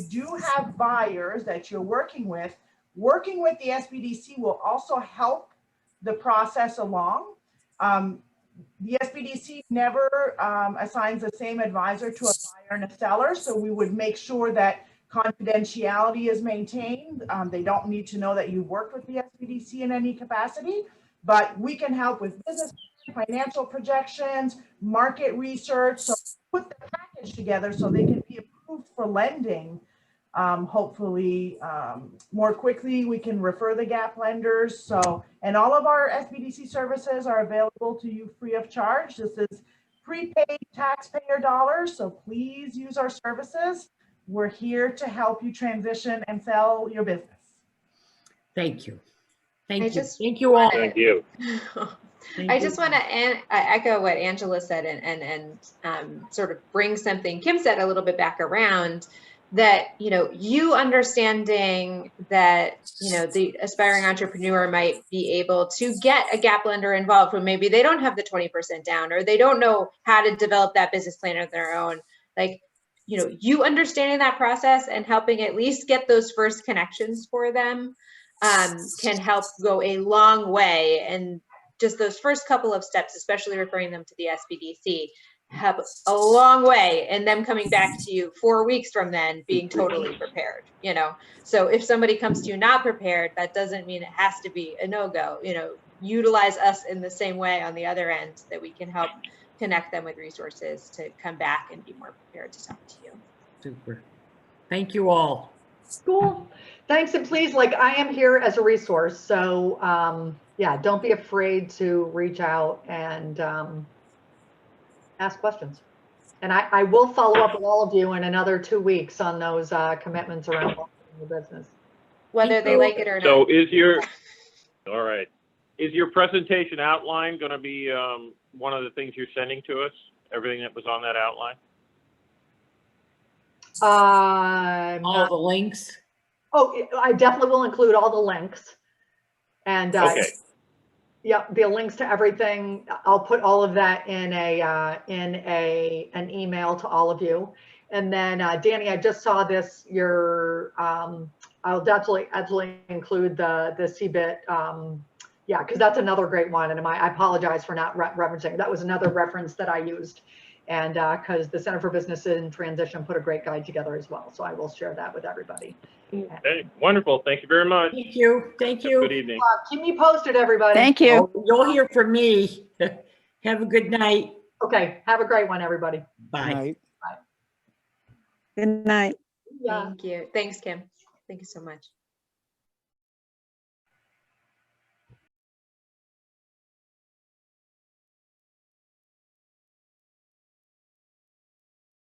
do have buyers that you're working with the SBDC will also help the process along. The SBDC never assigns the same advisor to a buyer and a seller, so we would make sure that confidentiality is maintained. They don't need to know that you worked with the SBDC in any capacity, but we can help with business, financial projections, market research. So put the package together so they can be approved for lending. Hopefully more quickly. We can refer the gap lenders. So, and all of our SBDC services are available to you free of charge. This is prepaid taxpayer dollars, so please use our services. We're here to help you transition and sell your business. Thank you. I Thank you. just Thank you all. Thank you. I just want to echo what Angela said and sort of bring something Kim said a little bit back around, that, you understanding that, the aspiring entrepreneur might be able to get a gap lender involved when maybe they don't have the 20% down, or they don't know how to develop that business plan of their own. Like, you understanding that process and helping at least get those first connections for them can help go a long way. And just those first couple of steps, especially referring them to the SBDC, have a long way, and them coming back to you 4 weeks from then being totally prepared, So if somebody comes to you not prepared, that doesn't mean it has to be a no-go. Utilize us in the same way on the other end, that we can help connect them with resources to come back and be more prepared to talk to you. Super. Thank you all. Cool. Thanks. And please, I am here as a resource. So yeah, don't be afraid to reach out and ask questions. And I will follow up with all of you in another 2 weeks on those commitments around the business. Whether they like it or not. So all right. Is your presentation outline going to be one of the things you're sending to us? Everything that was on that outline? All the links. Oh, I definitely will include all the links. And Okay. yeah, the links to everything. I'll put all of that in an email to all of you. And then Danny, I just saw this. I'll definitely include the CBIT. Yeah, because that's another great one. And I apologize for not referencing. That was another reference that I used And because the Center for Business in Transition put a great guide together as well. So I will share that with everybody. Okay, wonderful. Thank you very much. Thank you. Thank Have a you. good evening. Keep me posted, everybody. Thank you. Oh, you'll hear from me. Have a good night. Okay, have a great one, everybody. Bye. Night. Good night. Yeah. Thank you. Thanks, Kim. Thank you so much.